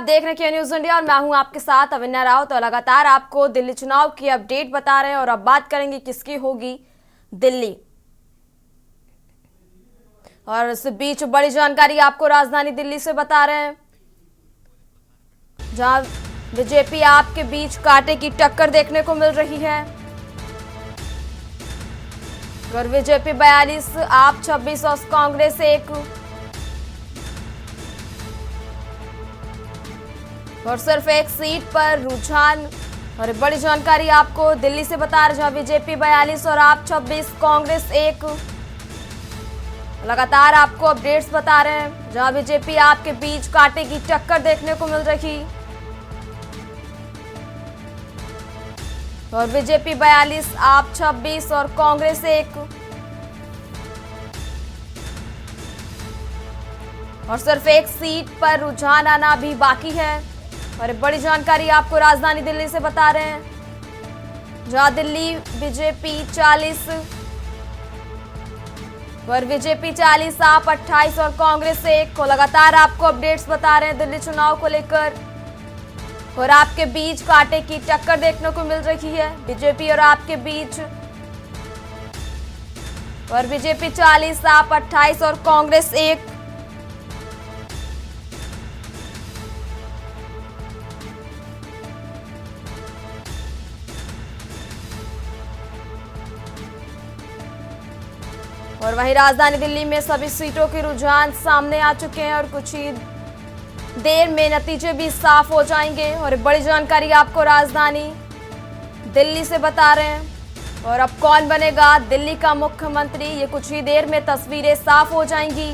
आप देख रहे हैं न्यूज इंडिया और मैं हूं आपके साथ अविन्या राव। तो लगातार आपको दिल्ली चुनाव की अपडेट बता रहे हैं और अब बात करेंगे किसकी होगी दिल्ली। और इस बीच बड़ी जानकारी आपको राजधानी दिल्ली से बता रहे हैं, जहां बीजेपी आप के बीच कांटे की टक्कर देखने को मिल रही है। और बीजेपी 42, आप 26 और कांग्रेस 1। और सिर्फ एक सीट पर रुझान। और बड़ी जानकारी आपको दिल्ली से बता रहे, जहां बीजेपी 42 और आप 26, कांग्रेस 1। लगातार आपको अपडेट्स बता रहे हैं, जहां बीजेपी आपके बीच कांटे की टक्कर देखने को मिल रही। और बीजेपी 42, आप 26 और कांग्रेस 1। और सिर्फ एक सीट पर रुझान आना भी बाकी है। और बड़ी जानकारी आपको राजधानी दिल्ली से बता रहे हैं, जहां दिल्ली बीजेपी 40 और बीजेपी 40, आप 28 और कांग्रेस 1 को लगातार आपको अपडेट्स बता रहे हैं दिल्ली चुनाव को लेकर। और आपके बीच कांटे की टक्कर देखने को मिल रही है बीजेपी और आपके बीच। और बीजेपी 40, आप 28 और कांग्रेस 1। और वहीं राजधानी दिल्ली में सभी सीटों के रुझान सामने आ चुके हैं और कुछ ही देर में नतीजे भी साफ हो जाएंगे। और बड़ी जानकारी आपको राजधानी दिल्ली से बता रहे हैं। और अब कौन बनेगा दिल्ली का मुख्यमंत्री, ये कुछ ही देर में तस्वीरें साफ हो जाएंगी।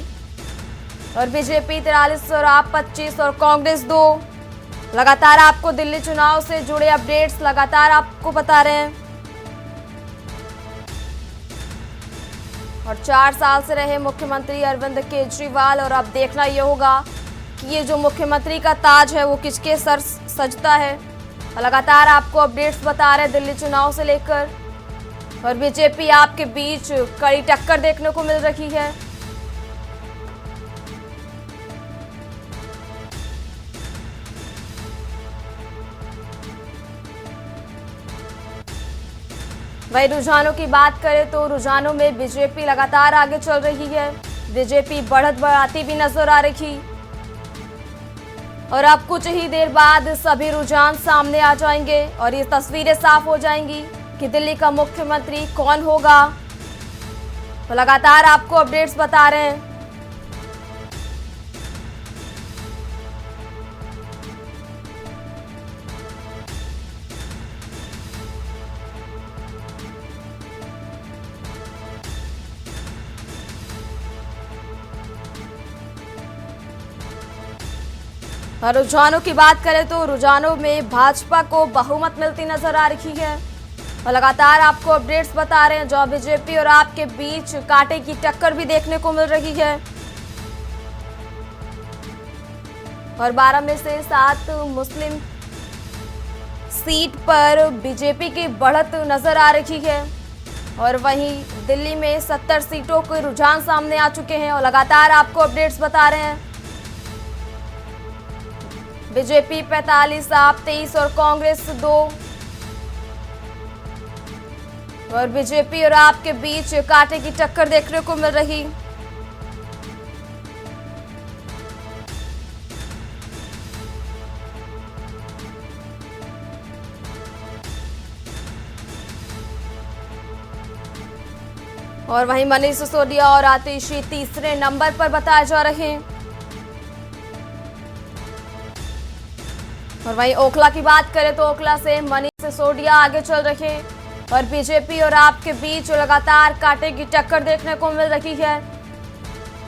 और बीजेपी 43 और आप 25 और कांग्रेस 2। लगातार आपको दिल्ली चुनाव से जुड़े अपडेट्स लगातार आपको बता रहे हैं। और 4 साल से रहे मुख्यमंत्री अरविंद केजरीवाल, और अब देखना यह होगा कि ये जो मुख्यमंत्री का ताज है वो किसके सर सजता है। और लगातार आपको अपडेट्स बता रहे हैं दिल्ली चुनाव से लेकर। और बीजेपी आपके बीच कड़ी टक्कर देखने को मिल रही है। वही रुझानों की बात करें तो रुझानों में बीजेपी लगातार आगे चल रही है। बीजेपी बढ़त बढ़ाती भी नजर आ रही। और अब कुछ ही देर बाद सभी रुझान सामने आ जाएंगे और ये तस्वीरें साफ हो जाएंगी कि दिल्ली का मुख्यमंत्री कौन होगा। तो लगातार आपको अपडेट्स बता रहे हैं। और रुझानों की बात करें तो रुझानों में भाजपा को बहुमत मिलती नजर आ रही है। और लगातार आपको अपडेट्स बता रहे हैं, जो बीजेपी और आपके बीच कांटे की टक्कर भी देखने को मिल रही है। और 12 में से 7 मुस्लिम सीट पर बीजेपी की बढ़त नजर आ रही है। और वहीं दिल्ली में 70 सीटों के रुझान सामने आ चुके हैं। और लगातार आपको अपडेट्स बता रहे हैं, बीजेपी 45, आप 23 और कांग्रेस 2। और बीजेपी और आपके बीच कांटे की टक्कर देखने को मिल रही। और वहीं मनीष सिसोदिया और आतिशी तीसरे नंबर पर बताए जा रहे हैं। और वहीं ओखला की बात करें तो ओखला से मनीष सिसोदिया आगे चल रहे। और बीजेपी और आपके बीच लगातार कांटे की टक्कर देखने को मिल रही है।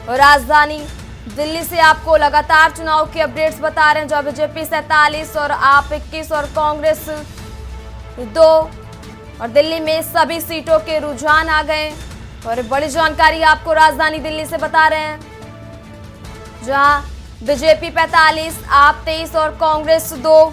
और राजधानी दिल्ली से आपको लगातार चुनाव की अपडेट्स बता रहे हैं, जहां बीजेपी 47 और आप 21 और कांग्रेस 2। और दिल्ली में सभी सीटों के रुझान आ गए। और बड़ी जानकारी आपको राजधानी दिल्ली से बता रहे हैं, जहां बीजेपी 45, आप 23 और कांग्रेस 2।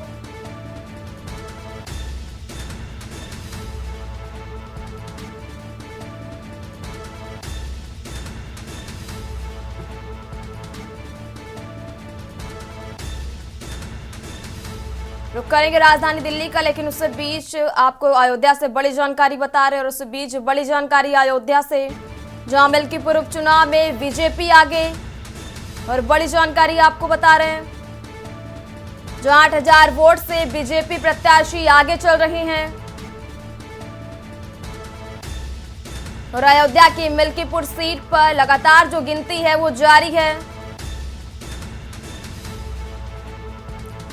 रुक करेंगे राजधानी दिल्ली का, लेकिन उससे बीच आपको अयोध्या से बड़ी जानकारी बता रहे हैं। और उससे बीच बड़ी जानकारी अयोध्या से, जहां मिल्कीपुर उपचुनाव में बीजेपी आगे, और बड़ी जानकारी आपको बता रहे हैं जहां 8,000 वोट से बीजेपी प्रत्याशी आगे चल रहे हैं। और अयोध्या की मिल्कीपुर सीट पर लगातार जो गिनती है वो जारी है।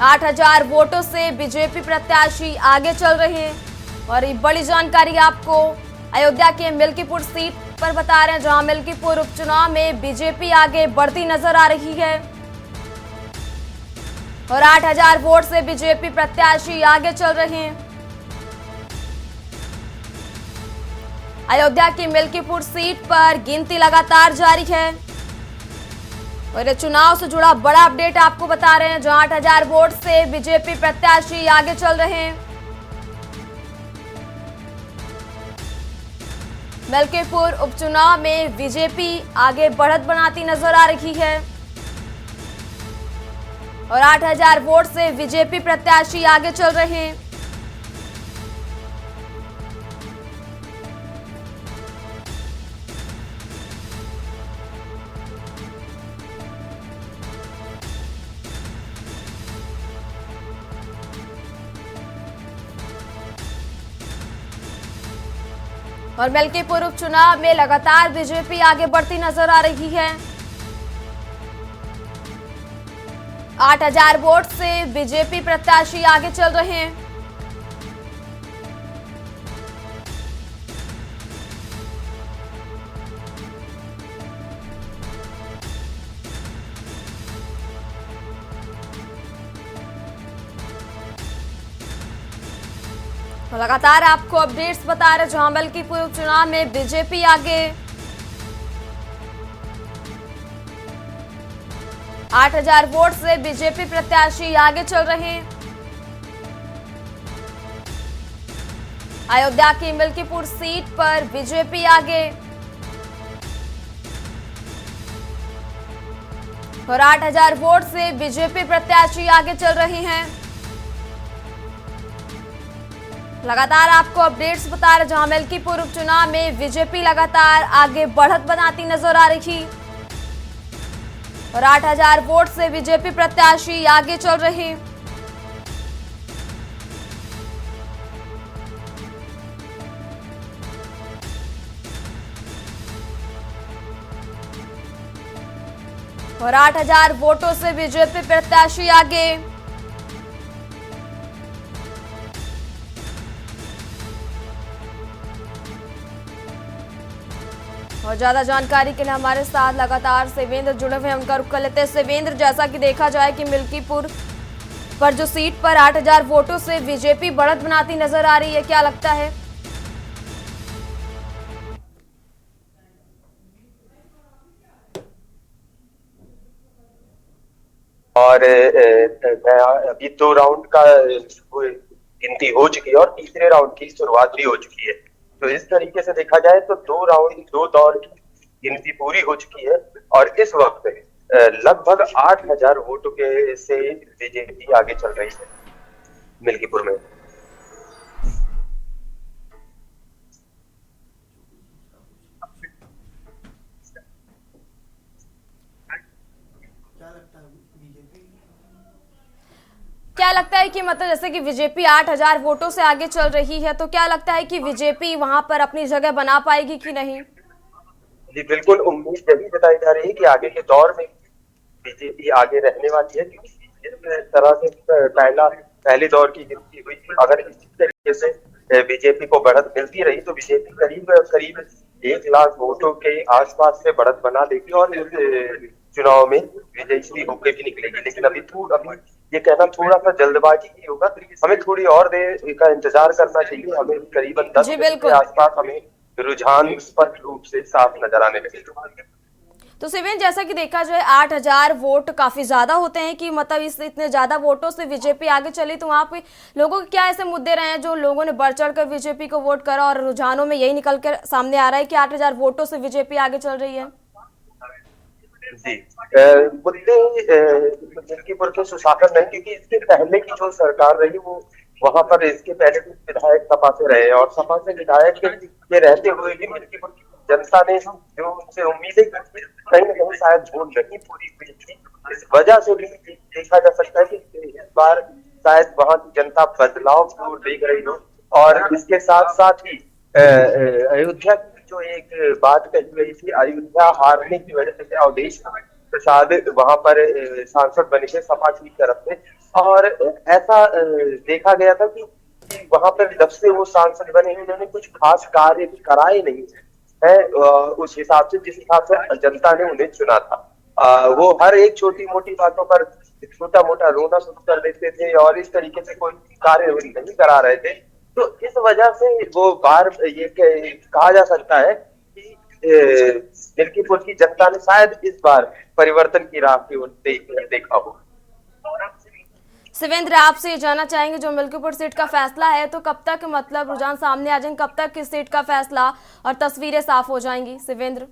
8,000 वोटों से बीजेपी प्रत्याशी आगे चल रहे हैं। और ये बड़ी जानकारी आपको अयोध्या के मिल्कीपुर सीट पर बता रहे हैं, जहां मिल्कीपुर उपचुनाव में बीजेपी आगे बढ़ती नजर आ रही है। और 8,000 वोट से बीजेपी प्रत्याशी आगे चल रहे हैं। अयोध्या की मिल्कीपुर सीट पर गिनती लगातार जारी है। और ये चुनाव से जुड़ा बड़ा अपडेट आपको बता रहे हैं, जहां 8,000 वोट से बीजेपी प्रत्याशी आगे चल रहे हैं। मिल्कीपुर उपचुनाव में बीजेपी आगे बढ़त बनाती नजर आ रही है। और 8,000 वोट से बीजेपी प्रत्याशी आगे चल रहे हैं। और मिल्कीपुर उपचुनाव में लगातार बीजेपी आगे बढ़ती नजर आ रही है। 8,000 वोट से बीजेपी प्रत्याशी आगे चल रहे हैं। तो लगातार आपको अपडेट्स बता रहे, जहां मिल्कीपुर उपचुनाव में बीजेपी आगे, 8,000 वोट से बीजेपी प्रत्याशी आगे चल रहे हैं। अयोध्या की मिल्कीपुर सीट पर बीजेपी आगे, और 8,000 वोट से बीजेपी प्रत्याशी आगे चल रहे हैं। लगातार आपको अपडेट्स बता रहे, जहां मिल्कीपुर उपचुनाव में बीजेपी लगातार आगे बढ़त बनाती नजर आ रही। और 8,000 वोट से बीजेपी प्रत्याशी आगे चल रहे। और 8,000 वोटों से बीजेपी प्रत्याशी आगे। और ज्यादा जानकारी के लिए हमारे साथ लगातार सेवेंद्र जुड़े हुए हैं, उनका रुख कर लेते हैं। सेवेंद्र, जैसा कि देखा जाए कि मिल्कीपुर पर जो सीट पर 8,000 वोटों से बीजेपी बढ़त बनाती नजर आ रही है, क्या लगता है? और अभी 2 राउंड का गिनती हो चुकी है और तीसरे राउंड की शुरुआत भी हो चुकी है। तो इस तरीके से देखा जाए तो 2 दौर की गिनती पूरी हो चुकी है और इस वक्त लगभग 8,000 वोटों के से बीजेपी आगे चल रही है मिल्कीपुर में। क्या लगता है कि मतलब जैसे कि बीजेपी 8,000 वोटों से आगे चल रही है, तो क्या लगता है कि बीजेपी वहां पर अपनी जगह बना पाएगी कि नहीं? जी बिल्कुल, उम्मीद यही जताई जा रही है कि आगे के दौर में बीजेपी आगे रहने वाली है, क्योंकि जिस तरह से पहले दौर की गिनती हुई, अगर इसी तरीके से बीजेपी को बढ़त मिलती रही तो बीजेपी करीब 1 लाख वोटों के आसपास से बढ़त बना देगी और चुनाव में विजयी होकर भी निकलेगी। लेकिन अभी ये कहना थोड़ा सा जल्दबाजी ही होगा। हमें थोड़ी और देर का इंतजार करना चाहिए। हमें करीबन 10 के आसपास हमें रुझान स्पष्ट रूप से साफ नजर आने लगेगा। तो सिवेन, जैसा कि देखा जाए 8,000 वोट काफी ज्यादा होते हैं कि मतलब इस इतने ज्यादा वोटों से बीजेपी आगे चली, तो वहाँ पे लोगों के क्या ऐसे मुद्दे रहे हैं जो लोगों ने बढ़ चढ़ कर बीजेपी को वोट करा और रुझानों में यही निकल कर सामने आ रहा है कि 8,000 वोटों से बीजेपी आगे चल रही है? जी मुद्दे मिल्कीपुर के सुशासन नहीं, क्योंकि इसके पहले की जो सरकार रही वो वहां पर इसके पहले भी विधायक सपा से रहे, और सपा से विधायक के रहते हुए भी मिल्कीपुर की जनता ने जो उनसे उम्मीदें की थी, कहीं ना कहीं शायद वो नहीं पूरी हुई थी। इस वजह से भी देखा जा सकता है कि इस बार शायद वहां की जनता बदलाव को देख रही हो। और इसके साथ साथ ही अयोध्या की जो एक बात कही गई थी, अयोध्या हारने की वजह से अवधेश प्रसाद वहां पर सांसद बने थे सपा की तरफ से, और ऐसा देखा गया था कि वहां पर जब से वो सांसद बने हैं उन्होंने कुछ खास कार्य भी कराए नहीं है उस हिसाब से जिस हिसाब से जनता ने उन्हें चुना था। वो हर एक छोटी मोटी बातों पर छोटा मोटा रोना शुरू कर देते थे और इस तरीके से कोई कार्य नहीं करा रहे थे। तो इस वजह से वो बार ये कहा जा सकता है कि मिल्कीपुर की जनता ने शायद इस बार परिवर्तन की राह की ओर देखा हो। शिवेंद्र, आपसे ये जानना चाहेंगे, जो मिल्कीपुर सीट का फैसला है तो कब तक मतलब रुझान सामने आ जाएंगे, कब तक इस सीट का फैसला और तस्वीरें साफ हो जाएंगी? शिवेंद्र,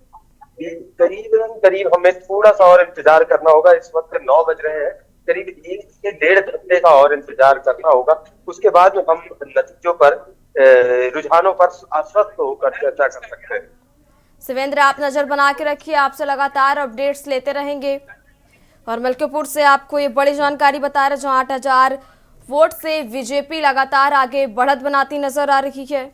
करीब हमें थोड़ा सा और इंतजार करना होगा। इस वक्त 9 बज रहे हैं, करीब 1 से 1.5 घंटे का और इंतजार करना होगा। उसके बाद हम नतीजों पर रुझानों पर आश्वस्त होकर चर्चा कर सकते हैं। शिवेंद्र, आप नजर बना के रखिए, आपसे लगातार अपडेट्स लेते रहेंगे। और मिल्कीपुर से आपको ये बड़ी जानकारी बता रहे, जहां 8,000 वोट से बीजेपी लगातार आगे बढ़त बनाती नजर आ रही है।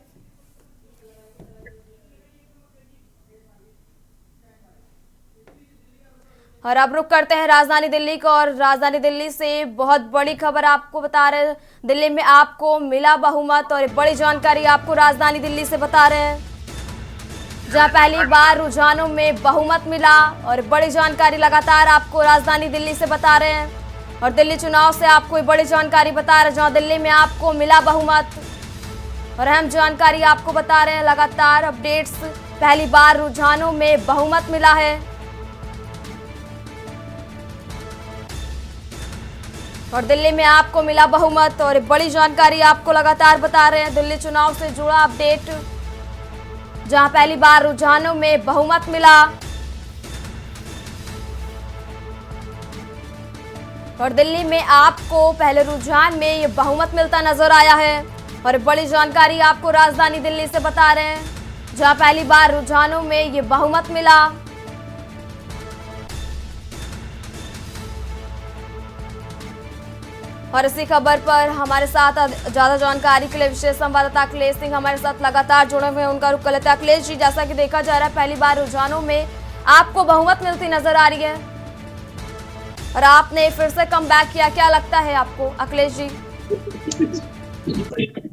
और अब रुक करते हैं राजधानी दिल्ली का, और राजधानी दिल्ली से बहुत बड़ी खबर आपको बता रहे हैं। दिल्ली में आपको मिला बहुमत, और बड़ी जानकारी आपको राजधानी दिल्ली से बता रहे हैं, जहां पहली बार रुझानों में बहुमत मिला। और बड़ी जानकारी लगातार आपको राजधानी दिल्ली से बता रहे हैं, और दिल्ली चुनाव से आपको बड़ी जानकारी बता रहे हैं, जहां दिल्ली में आपको मिला बहुमत। और अहम जानकारी आपको बता रहे हैं, लगातार अपडेट्स, पहली बार रुझानों में बहुमत मिला है। और दिल्ली में आपको मिला बहुमत, और बड़ी जानकारी आपको लगातार बता रहे हैं, दिल्ली चुनाव से जुड़ा अपडेट, जहां पहली बार रुझानों में बहुमत मिला। और दिल्ली में आपको पहले रुझान में ये बहुमत मिलता नजर आया है। और बड़ी जानकारी आपको राजधानी दिल्ली से बता रहे हैं, जहां पहली बार रुझानों में ये बहुमत मिला। और इसी खबर पर हमारे साथ ज्यादा जानकारी के लिए विशेष संवाददाता अखिलेश सिंह हमारे साथ लगातार जुड़े हुए हैं, उनका रुख कर लेते हैं। अखिलेश जी, जैसा कि देखा जा रहा है, पहली बार रुझानों में आपको बहुमत मिलती नजर आ रही है और आपने फिर से कमबैक किया, क्या लगता है आपको अखिलेश जी?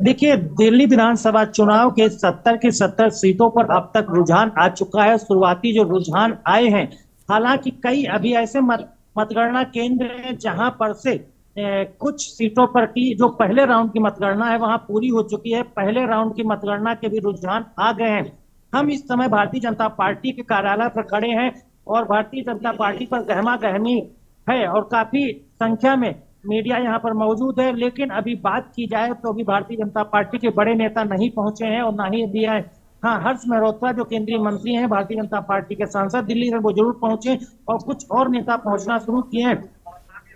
देखिए, दिल्ली विधानसभा चुनाव के 70 की 70 सीटों पर अब तक रुझान आ चुका है। शुरुआती जो रुझान आए हैं, हालांकि कई अभी ऐसे मतगणना केंद्र हैं जहां पर से कुछ सीटों पर की जो पहले राउंड की मतगणना है वहां पूरी हो चुकी है। पहले राउंड की मतगणना के भी रुझान आ गए हैं। हम इस समय भारतीय जनता पार्टी के कार्यालय पर खड़े हैं और भारतीय जनता पार्टी पर गहमा गहमी है और काफी संख्या में मीडिया यहाँ पर मौजूद है। लेकिन अभी बात की जाए तो अभी भारतीय जनता पार्टी के बड़े नेता नहीं पहुंचे हैं और ना ही अभी आए। हाँ, हर्ष मेहरोत्रा जो केंद्रीय मंत्री हैं, भारतीय जनता पार्टी के सांसद, दिल्ली में वो जरूर पहुंचे और कुछ और नेता पहुंचना शुरू किए हैं।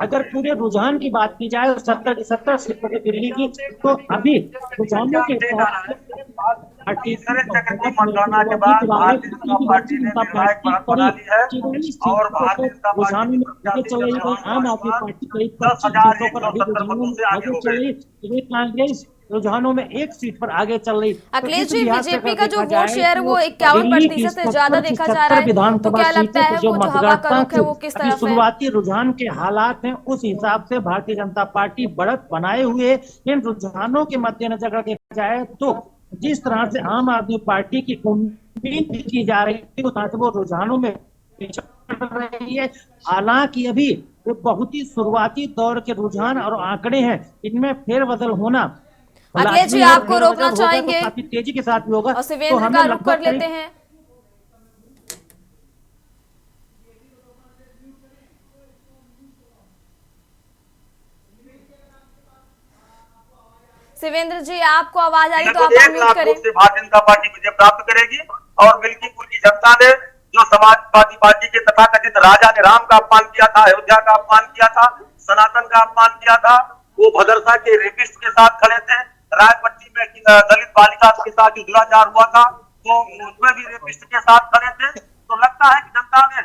अगर पूरे रुझान की बात की जाए 70 की 70 सीटों की दिल्ली की, तो अभी रुझानों के मतगणना के बाद भारतीय जनता पार्टी ने विधायक बढ़त बना ली है और भारतीय जनता पार्टी आम आदमी पार्टी करीब 25 सीटों पर अभी आगे चल रही। कांग्रेस रुझानों में 1 सीट पर आगे चल रही। अखिलेश जी, बीजेपी का जो वोट शेयर वो 51% से ज्यादा देखा जा रहा है, तो क्या लगता है वो जो हवा का रुख है वो किस तरफ है? शुरुआती रुझान के हालात हैं, उस हिसाब से भारतीय जनता पार्टी बढ़त बनाए हुए। इन रुझानों के मद्देनजर अगर देखा जाए तो जिस तरह से आम आदमी पार्टी की उम्मीद की जा रही थी उस तरह से वो रुझानों में रही है। हालांकि अभी बहुत ही शुरुआती दौर के रुझान और आंकड़े हैं, इनमें फेरबदल होना। अखिलेश जी, आपको रोकना चाहेंगे, काफी तेजी के साथ भी होगा। और शिवेंद्र का रुख कर लेते हैं। शिवेंद्र जी, आपको आवाज आ रही तो आप अनम्यूट करें। भारतीय जनता पार्टी विजय प्राप्त करेगी और मिल्कीपुर की जनता ने जो समाजवादी पार्टी के तथाकथित राजा ने राम का अपमान किया था, अयोध्या का अपमान किया था, सनातन का अपमान किया था, वो भदरसा के रेपिस्ट के साथ खड़े थे। रायपट्टी में दलित बालिका के साथ जो दुराचार हुआ था तो उसमें भी रेपिस्ट के साथ खड़े थे। तो लगता है कि जनता ने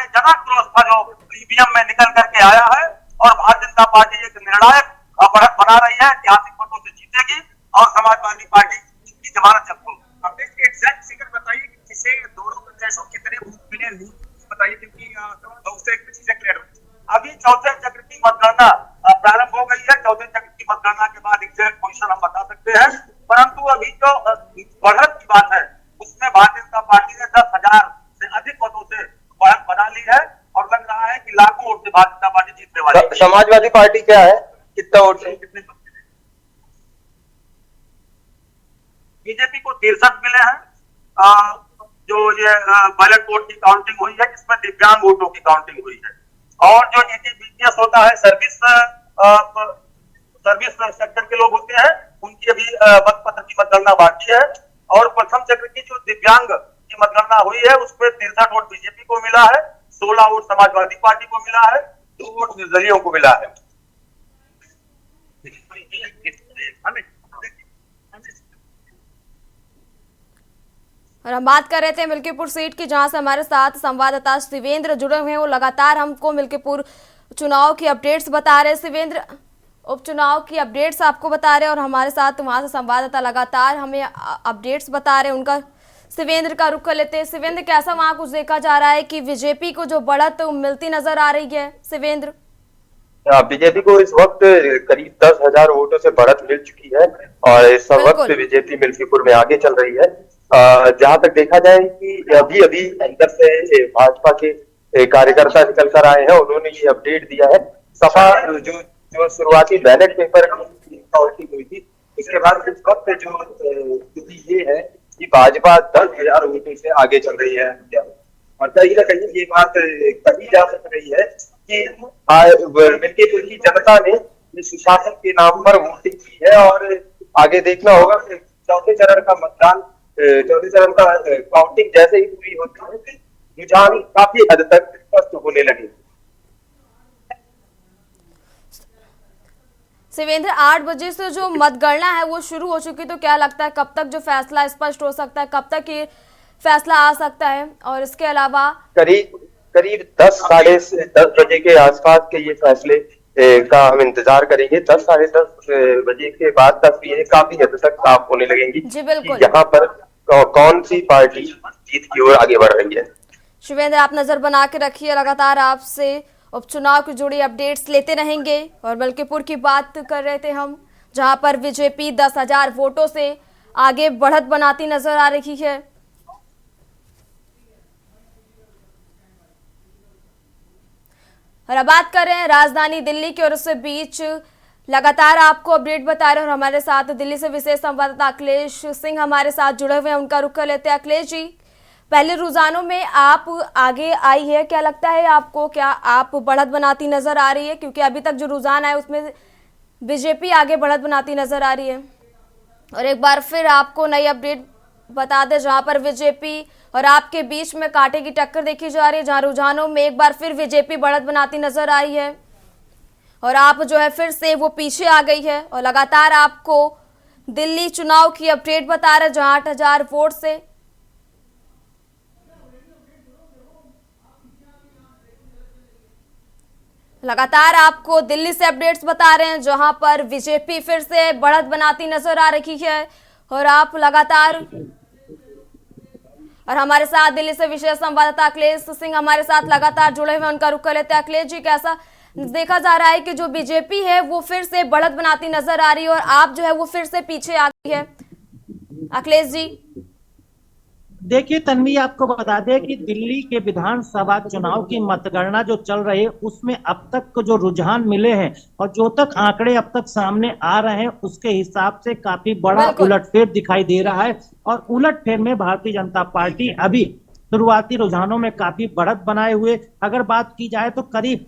जनक क्रॉस था जो ईवीएम में निकल करके आया है और भारतीय जनता पार्टी एक निर्णायक बढ़त बना रही है, ऐतिहासिक मतों से जीतेगी और समाजवादी पार्टी की जमानत जब्त होगी। अब इसके एग्जैक्ट फिगर बताइए कि किसे दोनों प्रत्याशियों कितने वोट मिले नहीं बताइए, क्योंकि उससे एक चीजें क्लियर हो। अभी चौथे चक्र की मतगणना प्रारंभ हो गई है। चौथे चक्र की मतगणना के बाद एग्जैक्ट पोजीशन हम बता सकते हैं, परंतु अभी जो बढ़त की बात है उसमें भारतीय जनता पार्टी ने 10,000 से अधिक मतों से बढ़त बना ली है और लग रहा है कि लाखों वोट से भारतीय जनता पार्टी जीतने वाली है। समाजवादी पार्टी क्या है, कितना वोट से? बीजेपी को 63 मिले हैं। जो ये बैलेट वोट की काउंटिंग हुई है जिसमें दिव्यांग वोटों की काउंटिंग हुई है, और जो ईटीबीपीएस होता है सर्विस सेक्टर के लोग होते हैं उनकी अभी मतपत्र की मतगणना बाकी है। और प्रथम चक्र की जो दिव्यांग की मतगणना हुई है उसमें 63 वोट बीजेपी को मिला है, 16 वोट समाजवादी पार्टी को मिला है, 2 वोट निर्दलीयों को मिला है। और हम बात कर रहे थे मिल्कीपुर सीट की, जहां से हमारे साथ संवाददाता शिवेंद्र जुड़े हुए हैं। वो लगातार हमको मिल्कीपुर चुनाव की अपडेट्स बता रहे हैं। शिवेंद्र, उपचुनाव की अपडेट्स आपको बता रहे हैं और हमारे साथ वहां से संवाददाता लगातार हमें अपडेट्स बता रहे हैं। उनका शिवेंद्र का रुख कर लेते हैं। शिवेंद्र, कैसा वहां कुछ देखा जा रहा है कि बीजेपी को जो बढ़त मिलती नजर आ रही है? शिवेंद्र, बीजेपी को इस वक्त करीब 10,000 वोटों से बढ़त मिल चुकी है और इस वक्त बीजेपी मिल्कीपुर में आगे चल रही है। जहां तक देखा जाए कि अभी अभी अंदर से भाजपा के कार्यकर्ता निकल कर आए हैं, उन्होंने ये अपडेट दिया है। सपा जो शुरुआती बैलेट पेपर की काउंटिंग हुई थी उसके बाद इस वक्त जो स्थिति ये है कि भाजपा 10,000 वोटों से आगे चल रही है और कहीं ना कहीं ये बात कही जा सक रही है कि मिल्कीपुर की जनता ने सुशासन के नाम पर वोटिंग की है। और आगे देखना होगा कि चौथे चरण का काउंटिंग जैसे ही पूरी होती है रुझान काफी हद तक स्पष्ट होने लगे। शिवेंद्र, 8 बजे से जो मतगणना है वो शुरू हो चुकी, तो क्या लगता है कब तक जो फैसला स्पष्ट हो सकता है, कब तक ये फैसला आ सकता है? और इसके अलावा करीब 10 साढ़े 10 बजे के आसपास के ये फैसले का हम इंतजार करेंगे। 10 साढ़े 10 बजे के बाद तस्वीरें काफी हद तक साफ होने लगेंगी जी बिल्कुल, यहाँ पर कौन सी पार्टी जीत की ओर आगे बढ़ रही है। शिवेंद्र, आप नजर बना के रखिए, लगातार आपसे उपचुनाव की जुड़ी अपडेट्स लेते रहेंगे। और मलकीपुर की बात कर रहे थे हम, जहां पर बीजेपी 10,000 वोटों से आगे बढ़त बनाती नजर आ रही है। और अब बात कर रहे हैं राजधानी दिल्ली की, और उससे बीच लगातार आपको अपडेट बता रहे हैं और हमारे साथ दिल्ली से विशेष संवाददाता अखिलेश सिंह हमारे साथ जुड़े हुए हैं। उनका रुख कर लेते हैं। अखिलेश जी, पहले रुझानों में आप आगे आई है, क्या लगता है आपको, क्या आप बढ़त बनाती नजर आ रही है? क्योंकि अभी तक जो रुझान है उसमें बीजेपी आगे बढ़त बनाती नजर आ रही है। और एक बार फिर आपको नई अपडेट बता दें, जहां पर बीजेपी और आपके बीच में कांटे की टक्कर देखी जा रही है, जहां रुझानों में एक बार फिर बीजेपी बढ़त बनाती नजर आई है और आप जो है फिर से वो पीछे आ गई है। और लगातार आपको दिल्ली चुनाव की अपडेट बता रहे, जहां 8,000 वोट से लगातार आपको दिल्ली से अपडेट्स बता रहे हैं, जहां पर बीजेपी फिर से बढ़त बनाती नजर आ रही है। और आप लगातार, और हमारे साथ दिल्ली से विशेष संवाददाता अखिलेश सिंह हमारे साथ लगातार जुड़े हुए, उनका रुख कर लेते हैं। अखिलेश जी, कैसा देखा जा रहा है कि जो बीजेपी है वो फिर से बढ़त बनाती नजर आ रही है और आप जो है वो फिर से पीछे आ गई है? अखिलेश जी, देखिए तन्वी, आपको बता दें कि दिल्ली के विधानसभा चुनाव की मतगणना जो चल रही है उसमें अब तक जो रुझान मिले हैं और जो तक आंकड़े अब तक सामने आ रहे हैं उसके हिसाब से काफी बड़ा उलटफेर दिखाई दे रहा है। और उलटफेर में भारतीय जनता पार्टी अभी शुरुआती रुझानों में काफी बढ़त बनाए हुए, अगर बात की जाए तो करीब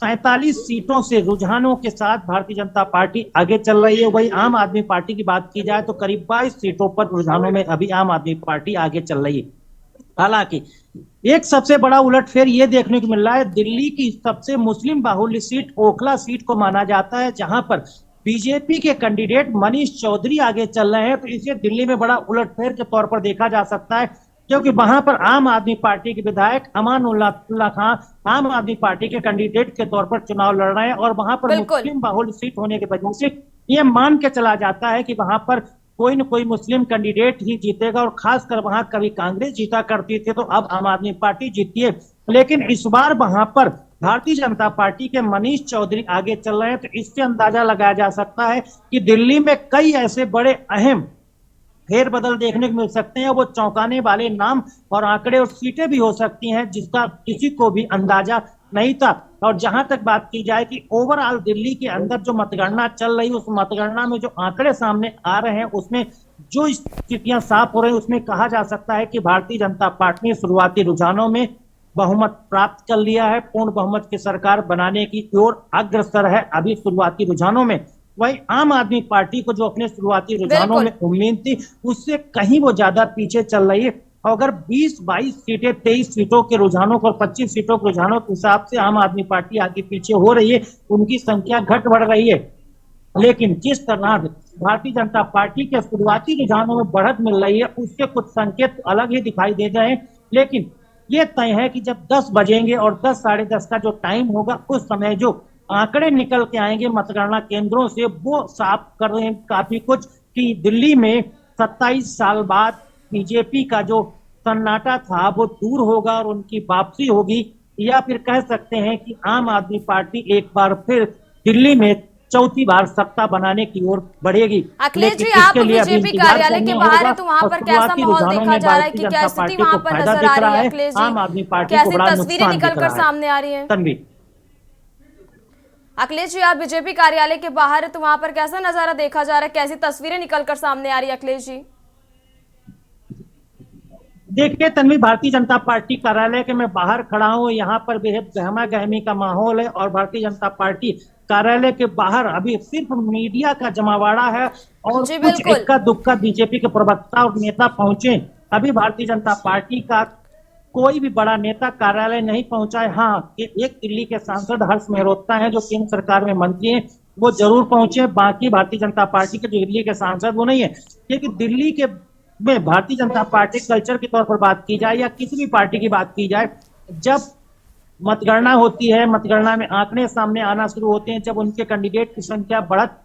47 सीटों से रुझानों के साथ भारतीय जनता पार्टी आगे चल रही है। वही आम आदमी पार्टी की बात की जाए तो करीब 22 सीटों पर रुझानों में अभी आम आदमी पार्टी आगे चल रही है। हालांकि एक सबसे बड़ा उलटफेर ये देखने को मिल रहा है, दिल्ली की सबसे मुस्लिम बाहुल्य सीट ओखला सीट को माना जाता है, जहां पर बीजेपी के कैंडिडेट मनीष चौधरी आगे चल रहे हैं। तो इसे दिल्ली में बड़ा उलटफेर के तौर पर देखा जा सकता है, क्योंकि वहां पर आम आदमी पार्टी के विधायक अमानुल्लाह खान आम आदमी पार्टी के कैंडिडेट के तौर पर चुनाव लड़ रहे हैं, और वहां पर बिल्कुल। मुस्लिम बाहुल्य सीट होने की वजह से ये मान के चला जाता है कि वहां पर कोई न कोई मुस्लिम कैंडिडेट ही जीतेगा, और खासकर वहां कभी कांग्रेस जीता करती थी तो अब आम आदमी पार्टी जीती है। लेकिन इस बार वहां पर भारतीय जनता पार्टी के मनीष चौधरी आगे चल रहे हैं, तो इससे अंदाजा लगाया जा सकता है कि दिल्ली में कई ऐसे बड़े अहम फेरबदल देखने को मिल सकते हैं। वो चौंकाने वाले नाम और आंकड़े और सीटें भी हो सकती हैं जिसका किसी को भी अंदाजा नहीं था। और जहां तक बात की जाए कि ओवरऑल दिल्ली के अंदर जो मतगणना चल रही है, उस मतगणना में जो आंकड़े सामने आ रहे हैं, उसमें जो स्थितियां साफ हो रही है, उसमें कहा जा सकता है कि भारतीय जनता पार्टी ने शुरुआती रुझानों में बहुमत प्राप्त कर लिया है, पूर्ण बहुमत की सरकार बनाने की ओर अग्रसर है अभी शुरुआती रुझानों में। वही आम आदमी पार्टी को जो अपने शुरुआती रुझानों में उम्मीद थी, उससे कहीं वो ज्यादा पीछे चल रही है। अगर 20-22 सीटें 23 सीटों के रुझानों को और 25 सीटों के रुझानों के हिसाब से आम आदमी पार्टी आगे पीछे हो रही है, उनकी संख्या घट बढ़ रही है। लेकिन जिस तरह भारतीय जनता पार्टी के शुरुआती रुझानों में बढ़त मिल रही है, उससे कुछ संकेत अलग ही दिखाई दे रहे हैं। लेकिन ये तय है कि जब 10 बजेंगे और 10 साढ़े 10 का जो टाइम होगा, उस समय जो आंकड़े निकल के आएंगे मतगणना केंद्रों से, वो साफ कर रहे हैं काफी कुछ कि दिल्ली में 27 साल बाद बीजेपी का जो सन्नाटा था वो दूर होगा और उनकी वापसी होगी, या फिर कह सकते हैं कि आम आदमी पार्टी एक बार फिर दिल्ली में चौथी बार सत्ता बनाने की ओर बढ़ेगी। अखिलेश जी, आप बीजेपी कार्यालय के बाहर है तो वहां पर कैसा माहौल देखा जा रहा है कि क्या स्थिति वहां पर नजर आ रही है? अखिलेश आम आदमी जी, पार्टी कैसी तस्वीरें निकलकर सामने आ रही है? तन्वी, अखिलेश जी, आप बीजेपी कार्यालय के बाहर है तो वहां पर कैसा नजारा देखा जा रहा है, कैसी तस्वीरें निकलकर सामने आ रही है? अखिलेश जी देखिए तन्वी, भारतीय जनता पार्टी कार्यालय के मैं बाहर खड़ा हूँ, यहाँ पर बेहद गहमा गहमी का माहौल है, और भारतीय जनता पार्टी कार्यालय के बाहर अभी सिर्फ मीडिया का जमावाड़ा है, और कुछ इक्का दुक्का बीजेपी के प्रवक्ता और नेता पहुंचे। अभी भारतीय जनता पार्टी का कोई भी बड़ा नेता कार्यालय नहीं पहुंचा है। हाँ, एक दिल्ली के सांसद हर्ष मेहरोत्रा हैं जो केंद्र सरकार में मंत्री हैं, वो जरूर पहुंचे। बाकी भारतीय जनता पार्टी के जो दिल्ली के सांसद वो नहीं है, क्योंकि दिल्ली के में भारतीय जनता पार्टी कल्चर के तौर पर बात की जाए या किसी भी पार्टी की बात की जाए, जब मतगणना होती है, मतगणना में आंकड़े सामने आना शुरू होते हैं, जब उनके कैंडिडेट की संख्या बढ़त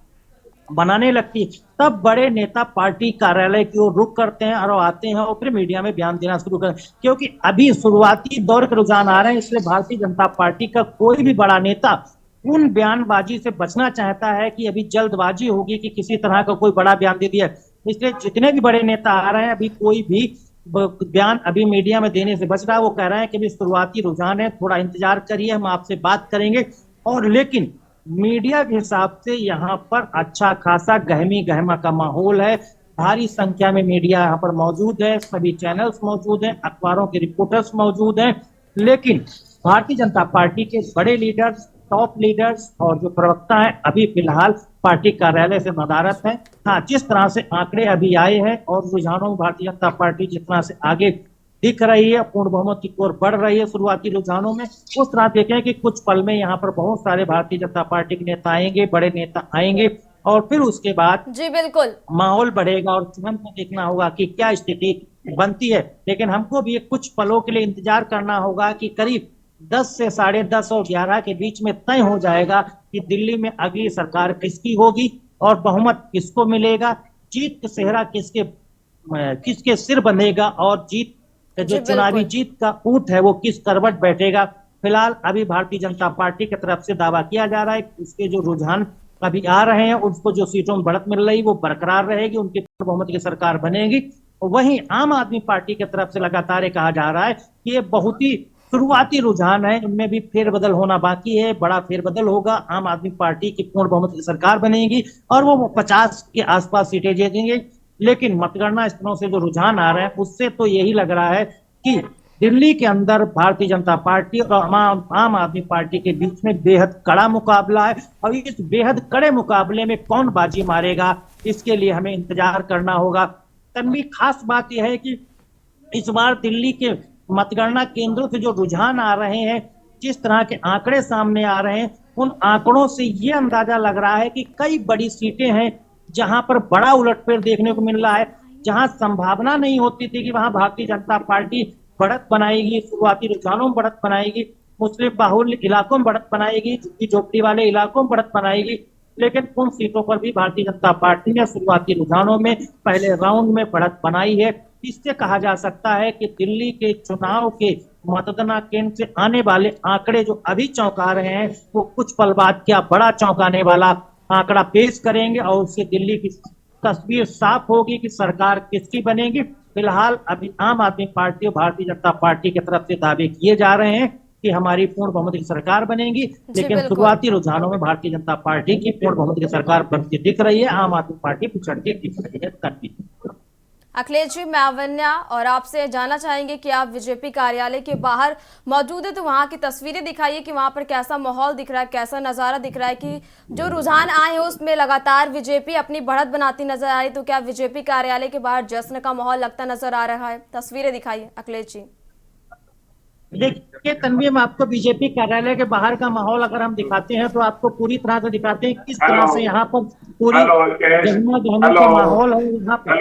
बनाने लगती है, तब बड़े नेता पार्टी कार्यालय की ओर रुख करते हैं और आते हैं और फिर मीडिया में बयान देना शुरू करते हैं। क्योंकि अभी शुरुआती दौर के रुझान आ रहे हैं, इसलिए भारतीय जनता पार्टी का कोई भी बड़ा नेता उन बयानबाजी से बचना चाहता है कि अभी जल्दबाजी होगी कि किसी तरह का कोई बड़ा बयान दे दिया। इसलिए जितने भी बड़े नेता आ रहे हैं, अभी कोई भी बयान अभी मीडिया में देने से बच रहा है। वो कह रहे हैं कि अभी शुरुआती रुझान है, थोड़ा इंतजार करिए, हम आपसे बात करेंगे। और लेकिन मीडिया के हिसाब से यहाँ पर अच्छा खासा गहमा का माहौल है, भारी संख्या में मीडिया यहाँ पर मौजूद है, सभी चैनल्स मौजूद हैं, अखबारों के रिपोर्टर्स मौजूद हैं। लेकिन भारतीय जनता पार्टी के बड़े लीडर्स, टॉप लीडर्स और जो प्रवक्ता हैं अभी फिलहाल पार्टी कार्यालय से नदारत है। हाँ, जिस तरह से आंकड़े अभी आए हैं और रुझानों में भारतीय जनता पार्टी जिस तरह से आगे दिख रही है, पूर्ण बहुमत की ओर बढ़ रही है शुरुआती रुझानों में, उस तरह देखें कि कुछ पल में यहाँ पर बहुत सारे भारतीय जनता पार्टी के नेता आएंगे, बड़े नेता आएंगे, और फिर उसके बाद जी बिल्कुल माहौल बढ़ेगा और हमको देखना होगा कि क्या स्थिति बनती है। लेकिन हमको भी कुछ पलों के लिए इंतजार करना होगा कि करीब 10 से 10:30 और 11 के बीच में तय हो जाएगा कि दिल्ली में अगली सरकार किसकी होगी और बहुमत किसको मिलेगा, जीत का सेहरा किसके सिर बंधेगा, और जीत जो चुनावी जीत का ऊंट है वो किस करवट बैठेगा। फिलहाल अभी भारतीय जनता पार्टी की तरफ से दावा किया जा रहा है, उसके जो रुझान अभी आ रहे हैं, उसको जो सीटों में बढ़त मिल रही वो बरकरार रहेगी, उनकी बहुमत की सरकार बनेगी। वहीं आम आदमी पार्टी की तरफ से लगातार ये कहा जा रहा है कि ये बहुत ही शुरुआती रुझान है, इनमें भी फेरबदल होना बाकी है, बड़ा फेरबदल होगा, आम आदमी पार्टी की पूर्ण बहुमत की सरकार बनेगी और वो 50 के आसपास सीटें जीतेंगे। लेकिन मतगणना स्थलों से जो रुझान आ रहे हैं उससे तो यही लग रहा है कि दिल्ली के अंदर भारतीय जनता पार्टी और आम आदमी पार्टी के बीच में बेहद कड़ा मुकाबला है, और इस बेहद कड़े मुकाबले में कौन बाजी मारेगा इसके लिए हमें इंतजार करना होगा। तन्वी, खास बात यह है कि इस बार दिल्ली के मतगणना केंद्रों से जो रुझान आ रहे हैं, जिस तरह के आंकड़े सामने आ रहे हैं, उन आंकड़ों से ये अंदाजा लग रहा है कि कई बड़ी सीटें हैं जहां पर बड़ा उलटफेर देखने को मिल रहा है। जहां संभावना नहीं होती थी कि वहां भारतीय जनता पार्टी बढ़त बनाएगी, शुरुआती रुझानों में बढ़त बनाएगी, मुस्लिम बाहुल्य इलाकों में बढ़त बनाएगी, झुग्गी झोपड़ी वाले इलाकों में बढ़त बनाएगी, लेकिन उन सीटों पर भी भारतीय जनता पार्टी ने शुरुआती रुझानों में पहले राउंड में बढ़त बनाई है। इससे कहा जा सकता है कि दिल्ली के चुनाव के मतगणना केंद्र से आने वाले आंकड़े जो अभी चौंका रहे हैं, वो कुछ पल बाद क्या बड़ा चौंकाने वाला आंकड़ा पेश करेंगे और उससे दिल्ली की तस्वीर साफ होगी कि सरकार किसकी बनेगी। फिलहाल अभी आम आदमी पार्टी और भारतीय जनता पार्टी की तरफ से दावे किए जा रहे हैं कि हमारी पूर्ण बहुमत की सरकार बनेगी, लेकिन शुरुआती रुझानों में भारतीय जनता पार्टी की पूर्ण बहुमत की सरकार बनती दिख रही है, आम आदमी पार्टी पिछड़ती दिख रही है। अखिलेश जी, मैं अवन्या और आपसे जानना चाहेंगे कि आप बीजेपी कार्यालय के बाहर मौजूद है, तो वहां की तस्वीरें दिखाइए कि वहां पर कैसा माहौल दिख रहा है, कैसा नजारा दिख रहा है कि जो रुझान आए हैं उसमें लगातार बीजेपी अपनी बढ़त बनाती नजर आ रही, तो क्या बीजेपी कार्यालय के बाहर जश्न का माहौल लगता नजर आ रहा है? तस्वीरें दिखाइए अखिलेश जी। देखिए तन्वी, हम आपको बीजेपी कार्यालय के बाहर का माहौल अगर हम दिखाते हैं तो आपको पूरी तरह से दिखाते हैं किस तरह से यहाँ पर पूरी गहमा गहमी का माहौल है। यहाँ पर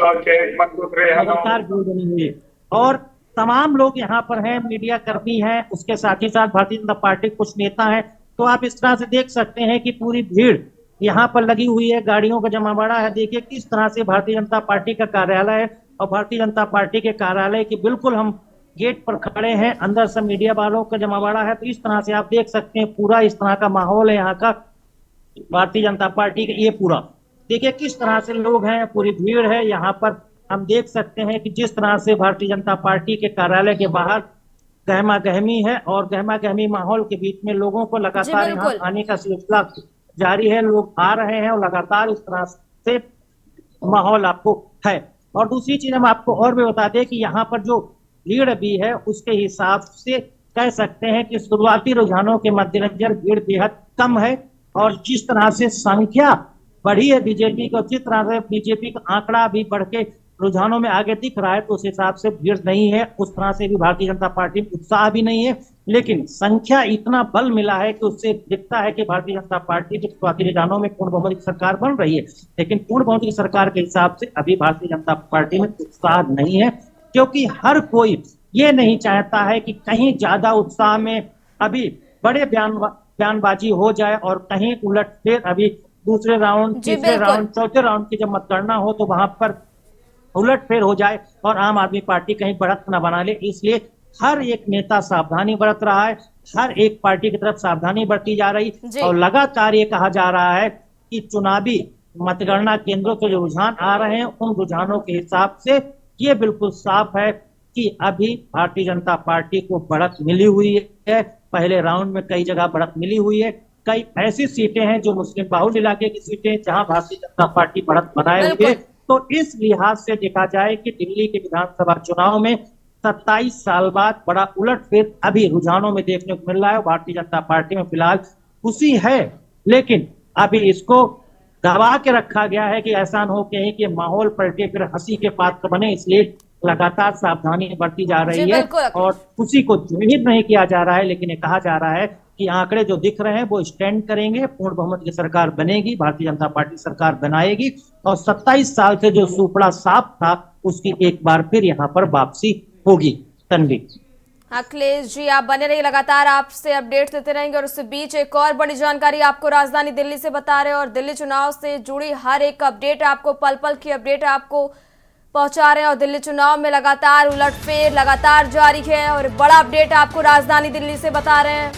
लगातार भीड़ बनी हुई है और तमाम लोग यहाँ पर हैं, मीडिया कर्मी हैं, उसके साथ ही साथ भारतीय जनता पार्टी कुछ नेता हैं। तो आप इस तरह से देख सकते हैं कि पूरी भीड़ यहाँ पर लगी हुई है, गाड़ियों का जमावड़ा है। देखिए किस तरह से भारतीय जनता पार्टी का कार्यालय है और भारतीय जनता पार्टी के कार्यालय की बिल्कुल हम गेट पर खड़े हैं, अंदर से मीडिया वालों का जमावड़ा है। तो इस तरह से आप देख सकते हैं पूरा इस तरह का माहौल है यहाँ का भारतीय जनता पार्टी का। ये पूरा देखिए किस तरह से लोग हैं, पूरी भीड़ है यहाँ पर। हम देख सकते हैं कि जिस तरह से भारतीय जनता पार्टी के कार्यालय के बाहर गहमा गहमी है और गहमा गहमी माहौल के बीच में लोगों को लगातार यहाँ आने का सिलसिला जारी है। लोग आ रहे हैं और लगातार इस तरह से माहौल आपको है। और दूसरी चीज हम आपको और भी बता दें कि यहाँ पर जो भीड़ भी है उसके हिसाब से कह सकते हैं कि शुरुआती रुझानों के मद्देनजर भीड़ बेहद कम है। और जिस तरह से संख्या बढ़ी है बीजेपी को, जिस तरह से बीजेपी का आंकड़ा भी बढ़ के रुझानों में आगे दिख रहा है, तो उस हिसाब से भीड़ नहीं है। उस तरह से भी भारतीय जनता पार्टी में उत्साह भी नहीं है, लेकिन संख्या इतना बल मिला है कि उससे दिखता है कि भारतीय जनता पार्टी के शुरुआती रुझानों में पूर्ण बहुमत की सरकार बन रही है। लेकिन पूर्ण बहुमत की सरकार के हिसाब से अभी भारतीय जनता पार्टी में उत्साह नहीं है, क्योंकि हर कोई ये नहीं चाहता है कि कहीं ज्यादा उत्साह में अभी बड़े बयानबाजी हो जाए और कहीं उलटफेर अभी दूसरे राउंड, तीसरे राउंड, चौथे राउंड की जब मतगणना हो तो वहां पर उलटफेर हो जाए और आम आदमी पार्टी कहीं बढ़त न बना ले। इसलिए हर एक नेता सावधानी बरत रहा है, हर एक पार्टी की तरफ सावधानी बरती जा रही और लगातार ये कहा जा रहा है कि चुनावी मतगणना केंद्रों के जो रुझान आ रहे हैं उन रुझानों के हिसाब से ये बिल्कुल साफ है कि अभी भारतीय जनता पार्टी को बढ़त मिली हुई है। पहले राउंड में कई जगह बढ़त मिली हुई है। कई ऐसी सीटें हैं जो मुस्लिम बाहुल्य इलाके की सीटें जहां भारतीय जनता पार्टी बढ़त बनाए हुए। तो इस लिहाज से देखा जाए कि दिल्ली के विधानसभा चुनाव में 27 साल बाद बड़ा उलटफेर अभी रुझानों में देखने को मिल रहा है। भारतीय जनता पार्टी में फिलहाल खुशी है, लेकिन अभी इसको दबा के रखा गया है कि ऐसा न हो कहीं कि माहौल पलटे फिर हंसी के पात्र बने। इसलिए लगातार सावधानी बरती जा रही है और खुशी को जाहिर नहीं किया जा रहा है, लेकिन ये कहा जा रहा है कि आंकड़े जो दिख रहे हैं वो स्टैंड करेंगे, पूर्ण बहुमत की सरकार बनेगी, भारतीय जनता पार्टी सरकार बनाएगी और 27 साल से जो सुपड़ा साफ था उसकी एक बार फिर यहाँ पर वापसी होगी। तन्वी। अखिलेश जी, आप बने रहिए, लगातार आपसे अपडेट देते रहेंगे। और उसके बीच एक और बड़ी जानकारी आपको राजधानी दिल्ली से बता रहे हैं और दिल्ली चुनाव से जुड़ी हर एक अपडेट आपको, पल पल की अपडेट आपको पहुंचा रहे हैं। और दिल्ली चुनाव में लगातार उलटफेर लगातार जारी है और बड़ा अपडेट आपको राजधानी दिल्ली से बता रहे हैं,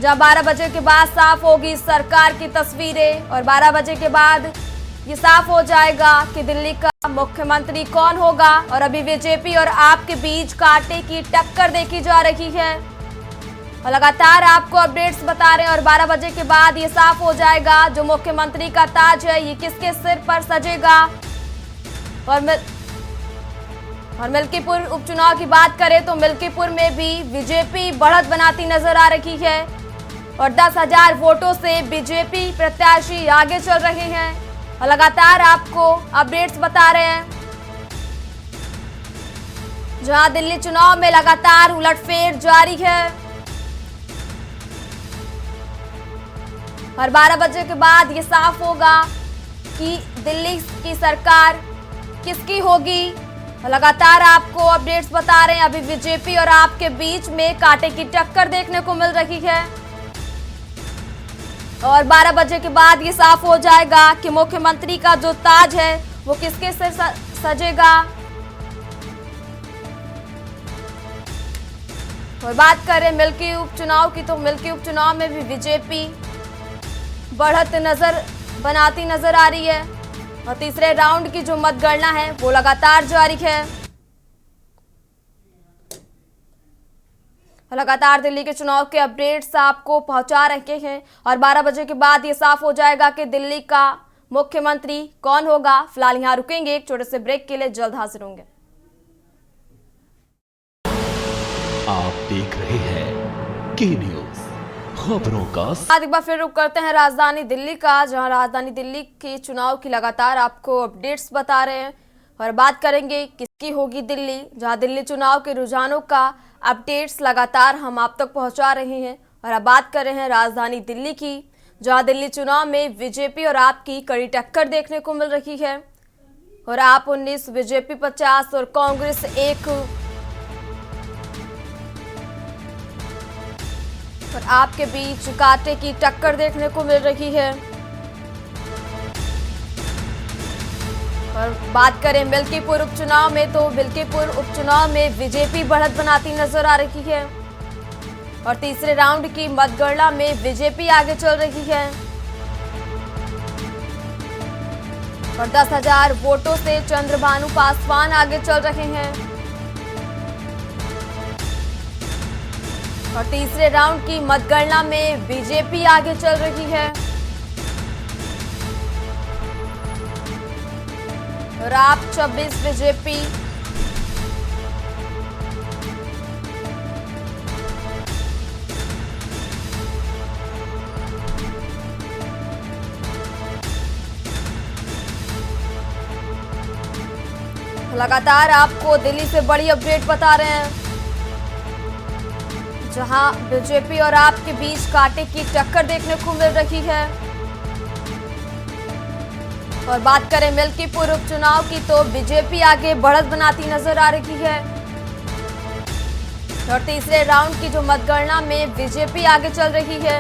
जहां 12 बजे के बाद साफ होगी सरकार की तस्वीरें और 12 बजे के बाद ये साफ हो जाएगा कि दिल्ली का मुख्यमंत्री कौन होगा। और अभी बीजेपी और आप के बीच कांटे की टक्कर देखी जा रही है और लगातार आपको अपडेट्स बता रहे हैं। और 12 बजे के बाद ये साफ हो जाएगा जो मुख्यमंत्री का ताज है ये किसके सिर पर सजेगा। और मिल्कीपुर उपचुनाव की बात करें तो मिल्कीपुर में भी बीजेपी बढ़त बनाती नजर आ रही है और 10,000 वोटों से बीजेपी प्रत्याशी आगे चल रहे हैं और लगातार आपको अपडेट्स बता रहे हैं। जहां दिल्ली चुनाव में लगातार उलटफेर जारी है और 12 बजे के बाद ये साफ होगा कि दिल्ली की सरकार किसकी होगी। लगातार आपको अपडेट्स बता रहे हैं, अभी बीजेपी और आपके बीच में कांटे की टक्कर देखने को मिल रही है और 12 बजे के बाद ये साफ हो जाएगा कि मुख्यमंत्री का जो ताज है वो किसके सिर सजेगा। और बात करें मिल्की उपचुनाव की, तो मिल्की उपचुनाव में भी बीजेपी बढ़त बनाती नजर आ रही है और तीसरे राउंड की जो मतगणना है वो लगातार जारी है। लगातार दिल्ली के चुनाव के अपडेट्स आपको पहुंचा रहे हैं और 12 बजे के बाद ये साफ हो जाएगा कि दिल्ली का मुख्यमंत्री कौन होगा। फिलहाल यहां रुकेंगे एक छोटे से ब्रेक के लिए, जल्द हाजिर होंगे। आप देख रहे हैं के न्यूज़, खबरों का। आज एक बार फिर रुक करते हैं राजधानी दिल्ली का, जहां राजधानी दिल्ली के चुनाव की लगातार आपको अपडेट्स बता रहे हैं और बात करेंगे किसकी होगी दिल्ली, जहां दिल्ली चुनाव के रुझानों का अपडेट्स लगातार हम आप तक पहुंचा रहे हैं। और अब बात कर रहे हैं राजधानी दिल्ली की, जहां दिल्ली चुनाव में बीजेपी और आप की कड़ी टक्कर देखने को मिल रही है और आप 19, बीजेपी 50 और कांग्रेस 1 और आपके बीच कांटे की टक्कर देखने को मिल रही है। और बात करें मिल्कीपुर उपचुनाव में, तो मिल्कीपुर उपचुनाव में बीजेपी बढ़त बनाती नजर आ रही है और तीसरे राउंड की मतगणना में बीजेपी आगे चल रही है और 10,000 वोटों से चंद्रभानु पासवान आगे चल रहे हैं और तीसरे राउंड की मतगणना में बीजेपी आगे चल रही है और आप 26, बीजेपी लगातार आपको दिल्ली से बड़ी अपडेट बता रहे हैं, जहां बीजेपी और आपके बीच कांटे की टक्कर देखने को मिल रही है। और बात करें मिल्कीपुर उपचुनाव की, तो बीजेपी आगे बढ़त बनाती नजर आ रही है और तीसरे राउंड की जो मतगणना में बीजेपी आगे चल रही है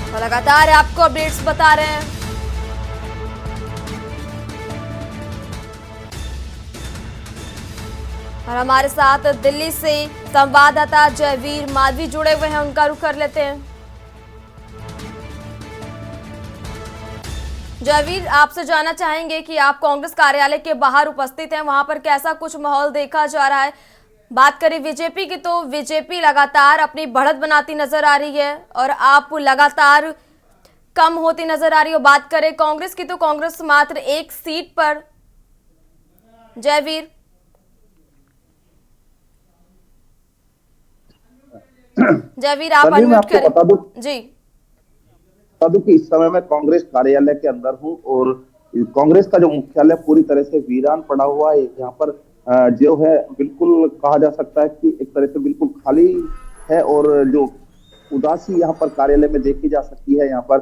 और लगातार आपको अपडेट्स बता रहे हैं। और हमारे साथ दिल्ली से संवाददाता जयवीर माधवी जुड़े हुए हैं, उनका रुख कर लेते हैं। जयवीर, आपसे जानना चाहेंगे कि आप कांग्रेस कार्यालय के बाहर उपस्थित हैं, वहां पर कैसा कुछ माहौल देखा जा रहा है। बात करें बीजेपी की, तो बीजेपी लगातार अपनी बढ़त बनाती नजर आ रही है और आप लगातार कम होती नजर आ रही हो। बात करें कांग्रेस की, तो कांग्रेस मात्र 1 सीट पर। जयवीर, जयवीर आप अनम्यूट करें। बता दूं जी, कि इस समय मैं कांग्रेस कार्यालय के अंदर हूं और कांग्रेस का जो मुख्यालय पूरी तरह से वीरान पड़ा हुआ है। यहाँ पर जो है बिल्कुल कहा जा सकता है कि एक तरह से बिल्कुल खाली है और जो उदासी यहाँ पर कार्यालय में देखी जा सकती है। यहाँ पर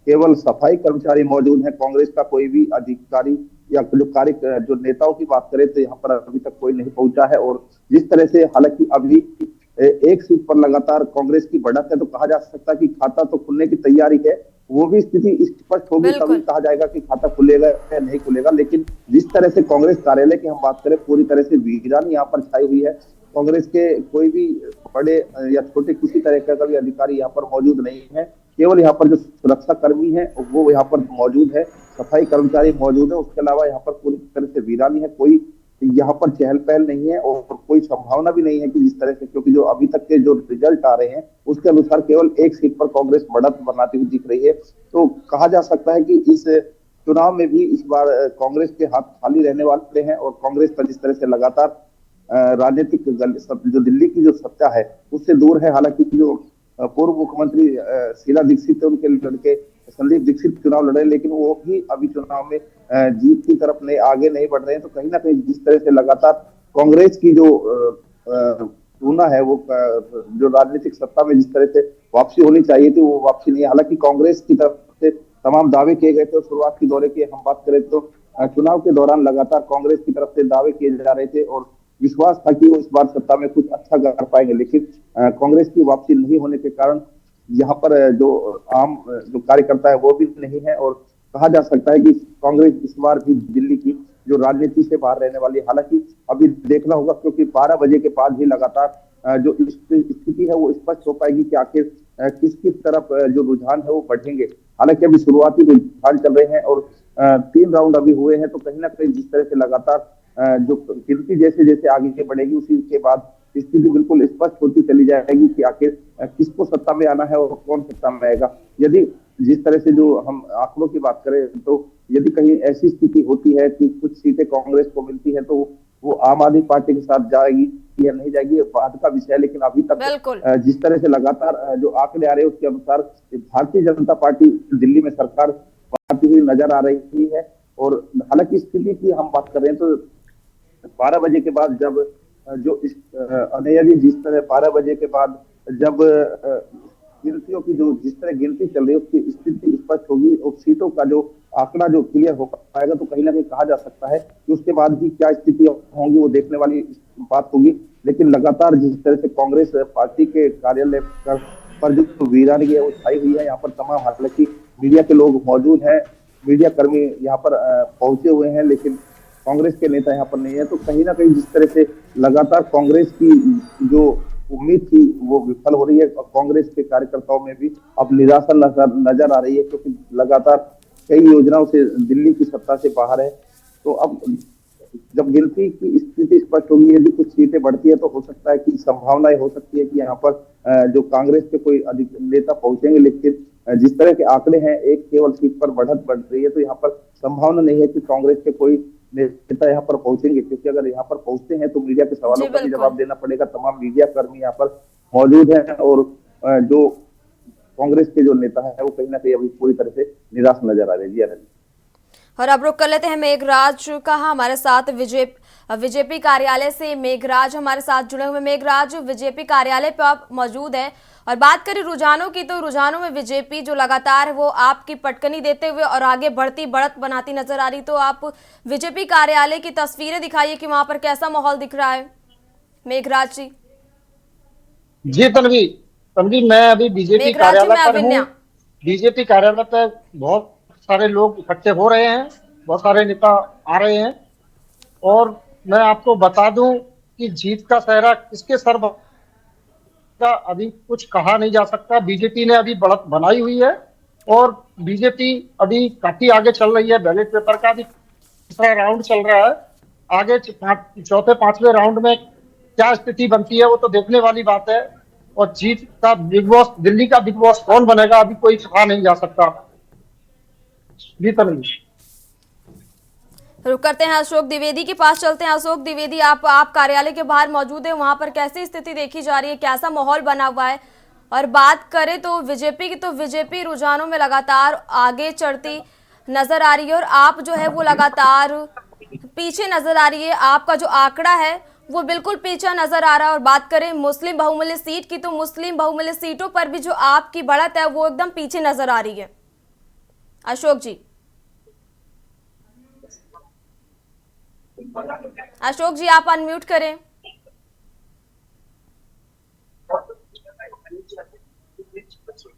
केवल सफाई कर्मचारी मौजूद हैं, कांग्रेस का कोई भी अधिकारी या जो नेताओं की बात करें तो यहाँ पर अभी तक कोई नहीं पहुंचा है। और जिस तरह से हालांकि अभी 1 सीट पर लगातार कांग्रेस की बढ़त है, तो कहा जा सकता है कि खाता तो खुलने की तैयारी है। वो भी स्थिति स्पष्ट होगी तभी कहा जाएगा कि खाता खुलेगा या नहीं खुलेगा। लेकिन जिस तरह से कांग्रेस कार्यालय की हम बात करें, पूरी तरह से वीरानी यहाँ पर छाई हुई है। कांग्रेस के कोई भी बड़े या छोटे किसी तरह का भी अधिकारी यहाँ पर मौजूद नहीं है। केवल यहाँ पर जो सुरक्षा कर्मी है वो यहाँ पर मौजूद है, सफाई कर्मचारी मौजूद है। उसके अलावा यहाँ पर पूरी तरह से वीरानी है, कोई यहाँ पर चहल पहल नहीं है और कोई संभावना भी नहीं है कि जिस तरह से, क्योंकि जो अभी तक के जो रिजल्ट आ रहे हैं उसके अनुसार केवल 1 सीट पर कांग्रेस बढ़त बनाती हुई दिख रही है। तो कहा जा सकता है कि इस चुनाव में भी इस बार कांग्रेस के हाथ खाली रहने वाले हैं और कांग्रेस का जिस तरह से लगातार राजनीतिक जो दिल्ली की जो सत्ता है उससे दूर है। हालांकि जो पूर्व मुख्यमंत्री शीला दीक्षित उनके लड़के संदीप दीक्षित चुनाव लड़ रहे हैं, लेकिन वो भी अभी चुनाव में जीत की तरफ आगे नहीं बढ़ रहे हैं। तो कहीं ना कहीं जिस तरह से लगातार कांग्रेस की जो टूना है, वो जो राजनीतिक सत्ता में जिस तरह से वापसी होनी चाहिए थी, वो वापसी नहीं है। हालांकि कांग्रेस की तरफ से तमाम दावे किए गए थे। शुरुआत के दौरे की हम बात करें तो चुनाव के दौरान लगातार कांग्रेस की तरफ से दावे किए जा रहे थे और विश्वास था कि वो इस बार सत्ता में कुछ अच्छा कर पाएंगे, लेकिन कांग्रेस की वापसी नहीं होने के कारण यहाँ पर जो आम जो कार्यकर्ता है वो भी नहीं है। और कहा जा सकता है कि कांग्रेस इस बार भी दिल्ली की जो राजनीति से बाहर रहने वाली है। हालांकि अभी देखना होगा, क्योंकि 12 बजे के बाद ही लगातार जो स्थिति है वो स्पष्ट हो पाएगी कि आखिर किसकी तरफ जो रुझान है वो बढ़ेंगे। हालांकि अभी शुरुआती रुझान चल रहे हैं और 3 राउंड अभी हुए हैं। तो कहीं ना कहीं जिस तरह से लगातार जो गिनती जैसे जैसे आगे बढ़ेगी, उसी के बाद स्थिति बिल्कुल स्पष्ट होती चली जाएगी कि आखिर किसको सत्ता में आना है और कौन सत्ता में आएगा। यदि जिस तरह से जो हम आंकड़ों की बात करें, तो यदि कहीं ऐसी स्थिति होती है कि कुछ सीटें कांग्रेस को मिलती है, तो वो आम आदमी पार्टी के साथ जाएगी या नहीं जाएगी, ये बात का विषय है। लेकिन अभी तक जिस तरह से लगातार जो आंकड़े आ रहे हैं, उसके अनुसार भारतीय जनता पार्टी दिल्ली में सरकार बनाती हुई नजर आ रही है। और हालांकि स्थिति की हम बात कर रहे हैं तो 12 बजे के बाद जब जो अनैया जिस तरह 12 बजे के बाद जब गिनतियों की जो जिस तरह गिनती चल रही है, उसकी स्थिति स्पष्ट होगी और सीटों का जो आंकड़ा जो क्लियर हो पाएगा, तो कहीं ना कहीं कहा जा सकता है कि उसके बाद भी क्या स्थिति होंगी वो देखने वाली बात होगी। लेकिन लगातार जिस तरह से कांग्रेस पार्टी के कार्यालय पर जो वीरानगी है वो छाई हुई है। यहाँ पर तमाम, हालांकि मीडिया के लोग मौजूद हैं, मीडिया कर्मी यहाँ पर पहुंचे हुए हैं, लेकिन कांग्रेस के नेता यहाँ पर नहीं है। तो कहीं ना कहीं जिस तरह से लगातार कांग्रेस की जो उम्मीद थी वो विफल हो रही है और कांग्रेस के कार्यकर्ताओं में भी अब निराशा नजर आ रही है, क्योंकि लगातार कई योजनाओं से दिल्ली की सत्ता से बाहर है। तो अब जब गिनती की स्थिति स्पष्ट होगी, यदि कुछ सीटें बढ़ती है, तो हो सकता है कि संभावनाएं हो सकती है कि यहाँ पर जो कांग्रेस के कोई अधिक नेता पहुंचेंगे। लेकिन जिस तरह के आंकड़े हैं, एक केवल सीट पर बढ़त बढ़ रही है, तो यहाँ पर संभावना नहीं है कि कांग्रेस के कोई नेता यहाँ पर पहुंचेंगे, क्योंकि अगर यहाँ पर पहुंचते हैं तो मीडिया के सवालों का भी जवाब देना पड़ेगा। तमाम मीडिया कर्मी यहाँ पर मौजूद हैं और जो कांग्रेस के जो नेता है वो कहीं ना कहीं अभी पूरी तरह से निराश नजर आ रहे हैं। जी आनंद। और अब रुक कर लेते हैं मेघराज का, हमारे साथ बीजेपी कार्यालय से मेघराज हमारे साथ जुड़े हुए। मेघराज, बीजेपी कार्यालय पे आप मौजूद हैं और बात करें रुझानों की, तो रुझानों में बीजेपी जो लगातार है वो आपकी पटकनी देते हुए और आगे बढ़त बनाती नजर आ रही। तो आप बीजेपी कार्यालय की तस्वीरें दिखाइए कि वहां पर कैसा माहौल दिख रहा है। मेघराज जी। जी तन्वी, मैं अभी बीजेपी कार्यालय पर हूँ। बीजेपी कार्यालय पर बहुत सारे लोग इकट्ठे हो रहे हैं, बहुत सारे नेता आ रहे हैं और मैं आपको बता दूं कि जीत का सेहरा किसके सर का अभी कुछ कहा नहीं जा सकता। बीजेपी ने अभी बढ़त बनाई हुई है और बीजेपी अभी काफी आगे चल रही है। बैलेट पेपर का भी तीसरा राउंड चल रहा है। आगे चौथे 5वें राउंड में क्या स्थिति बनती है वो तो देखने वाली बात है। और जीत का बिग बॉस, दिल्ली का बिग बॉस कौन बनेगा अभी कोई कहा नहीं जा सकता। रुक करते हैं अशोक द्विवेदी के पास, चलते हैं। अशोक द्विवेदी, आप कार्यालय के बाहर मौजूद हैं, वहां पर कैसी स्थिति देखी जा रही है, कैसा माहौल बना हुआ है? और बात करें तो बीजेपी की, तो बीजेपी रुझानों में लगातार आगे चढ़ती नजर आ रही है और आप जो है वो लगातार पीछे नजर आ रही है। आपका जो आंकड़ा है वो बिल्कुल पीछे नजर आ रहा है। और बात करें मुस्लिम बहुमूल्य सीट की, तो मुस्लिम बहुमूल्य सीटों पर भी जो आपकी बढ़त है वो एकदम पीछे नजर आ रही है। अशोक जी, अशोक जी आप अनम्यूट करें।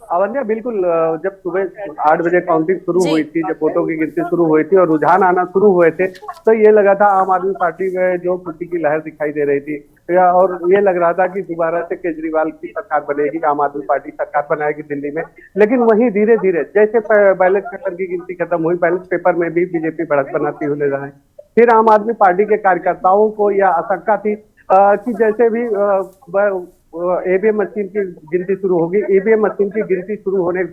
अवन्या, बिल्कुल जब सुबह 8 बजे काउंटिंग शुरू हुई थी, जब वोटों की गिनती शुरू हुई थी और रुझान आना शुरू हुए थे, तो ये लगा था आम आदमी पार्टी में जो खुशी की लहर दिखाई दे रही थी और ये लग रहा था कि दोबारा से केजरीवाल की सरकार बनेगी, आम आदमी पार्टी सरकार बनाएगी दिल्ली में। लेकिन वहीं धीरे धीरे जैसे बैलेट पेपर की गिनती खत्म हुई, बैलेट पेपर में भी बीजेपी बढ़त बनाती हुई नजर आई। फिर आम आदमी पार्टी के कार्यकर्ताओं को यह आशंका थी कि जैसे भी ईवीएम मशीन की गिनती शुरू होगी, ईवीएम मशीन की गिनती शुरू होने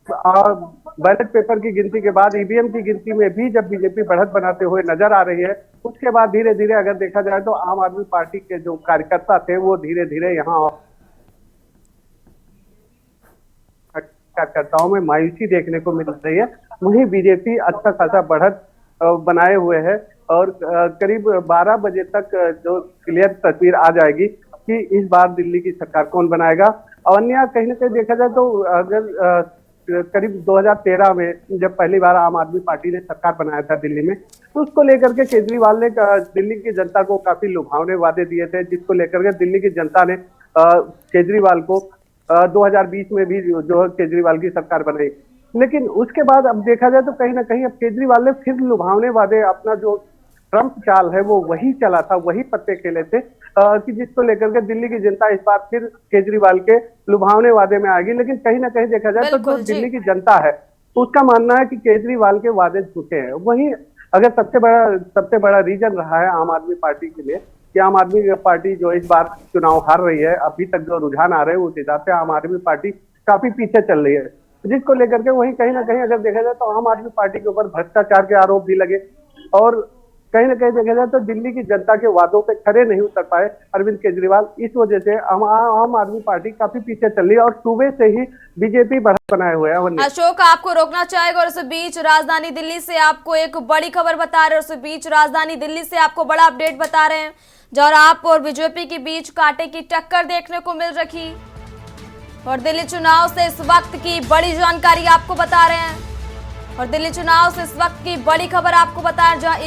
बैलेट पेपर की गिनती के बाद ईवीएम की गिनती में भी जब बीजेपी बढ़त बनाते हुए नजर आ रही है, उसके बाद धीरे धीरे अगर देखा जाए तो आम आदमी पार्टी के जो कार्यकर्ता थे वो धीरे धीरे यहाँ कार्यकर्ताओं में मायूसी देखने को मिल रही है। वहीं बीजेपी अच्छा खासा बढ़त बनाए हुए है और करीब 12 बजे तक जो क्लियर तस्वीर आ जाएगी कि इस बार दिल्ली की सरकार कौन बनाएगा। अवन्या, कहीं ना कहीं देखा जाए तो अगर करीब 2013 में जब पहली बार आम आदमी पार्टी ने सरकार बनाया था दिल्ली में, तो उसको लेकर के केजरीवाल ने दिल्ली की जनता को काफी लुभावने वादे दिए थे, जिसको लेकर के दिल्ली की जनता ने केजरीवाल को 2020 में भी जो है केजरीवाल की सरकार बनाई। लेकिन उसके बाद अब देखा जाए तो कहीं ना कहीं अब केजरीवाल ने फिर लुभावने वादे, अपना जो ट्रम्प चाल है वो वही चला था, वही पत्ते खेले थे कि जिसको लेकर के दिल्ली की जनता इस बार फिर केजरीवाल के लुभावने वादे में आ गई। लेकिन कहीं ना कहीं देखा जाए तो जो दिल्ली की जनता है उसका मानना है कि केजरीवाल के वादे झूठे हैं। वहीं अगर सबसे बड़ा रीजन रहा है आम आदमी पार्टी के लिए कि आम आदमी पार्टी जो इस बार चुनाव हार रही है, अभी तक जो रुझान आ रहे हैं उस हिसाब से आम आदमी पार्टी काफी पीछे चल रही है, जिसको लेकर के वहीं कहीं ना कहीं अगर देखा जाए तो आम आदमी पार्टी के ऊपर भ्रष्टाचार के आरोप भी लगे और कहीं ना कहीं देखा जाए तो दिल्ली की जनता के वादों पे खरे नहीं उतर पाए अरविंद केजरीवाल। इस वजह से आम आदमी पार्टी काफी पीछे चल रही है और सुबह से ही बीजेपी बढ़त बनाए हुए है। अशोक, आपको रोकना चाहेगा और इस बीच राजधानी दिल्ली से आपको एक बड़ी खबर बता रहे हैं, उस बीच राजधानी दिल्ली से आपको बड़ा अपडेट बता रहे हैं जहाँ आप और बीजेपी के बीच कांटे की टक्कर देखने को मिल रही और दिल्ली चुनाव से इस वक्त की बड़ी जानकारी आपको बता रहे हैं और दिल्ली चुनाव से इस वक्त की बड़ी खबर आपको बता रहे हैं जहाँ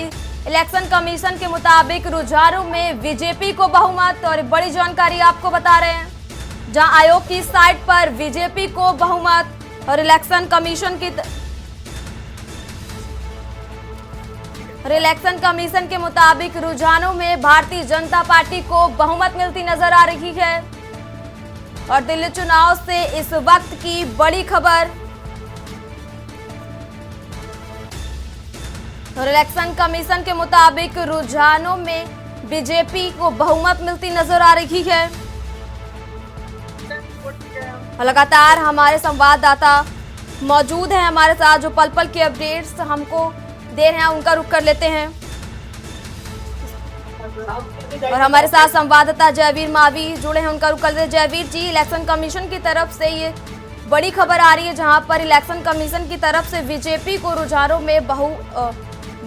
इलेक्शन कमीशन के मुताबिक रुझानों में बीजेपी को बहुमत और बड़ी जानकारी आपको बता रहे हैं जहां आयोग की साइट पर बीजेपी को बहुमत और इलेक्शन कमीशन के मुताबिक रुझानों में भारतीय जनता पार्टी को बहुमत मिलती नजर आ रही है और दिल्ली चुनाव से इस वक्त की बड़ी खबर और इलेक्शन कमीशन के मुताबिक रुझानों में बीजेपी को बहुमत मिलती नजर आ रही है। लगातार हमारे संवाददाता मौजूद हैं हमारे साथ जो पल पल के अपडेट्स हमको दे रहे हैं, उनका रुख कर लेते हैं और हमारे साथ संवाददाता जयवीर मावी जुड़े हैं, उनका रुख कर लेते हैं। जयवीर जी, इलेक्शन कमीशन की तरफ से ये बड़ी खबर आ रही है जहां पर इलेक्शन कमीशन की तरफ से बीजेपी को रुझानों में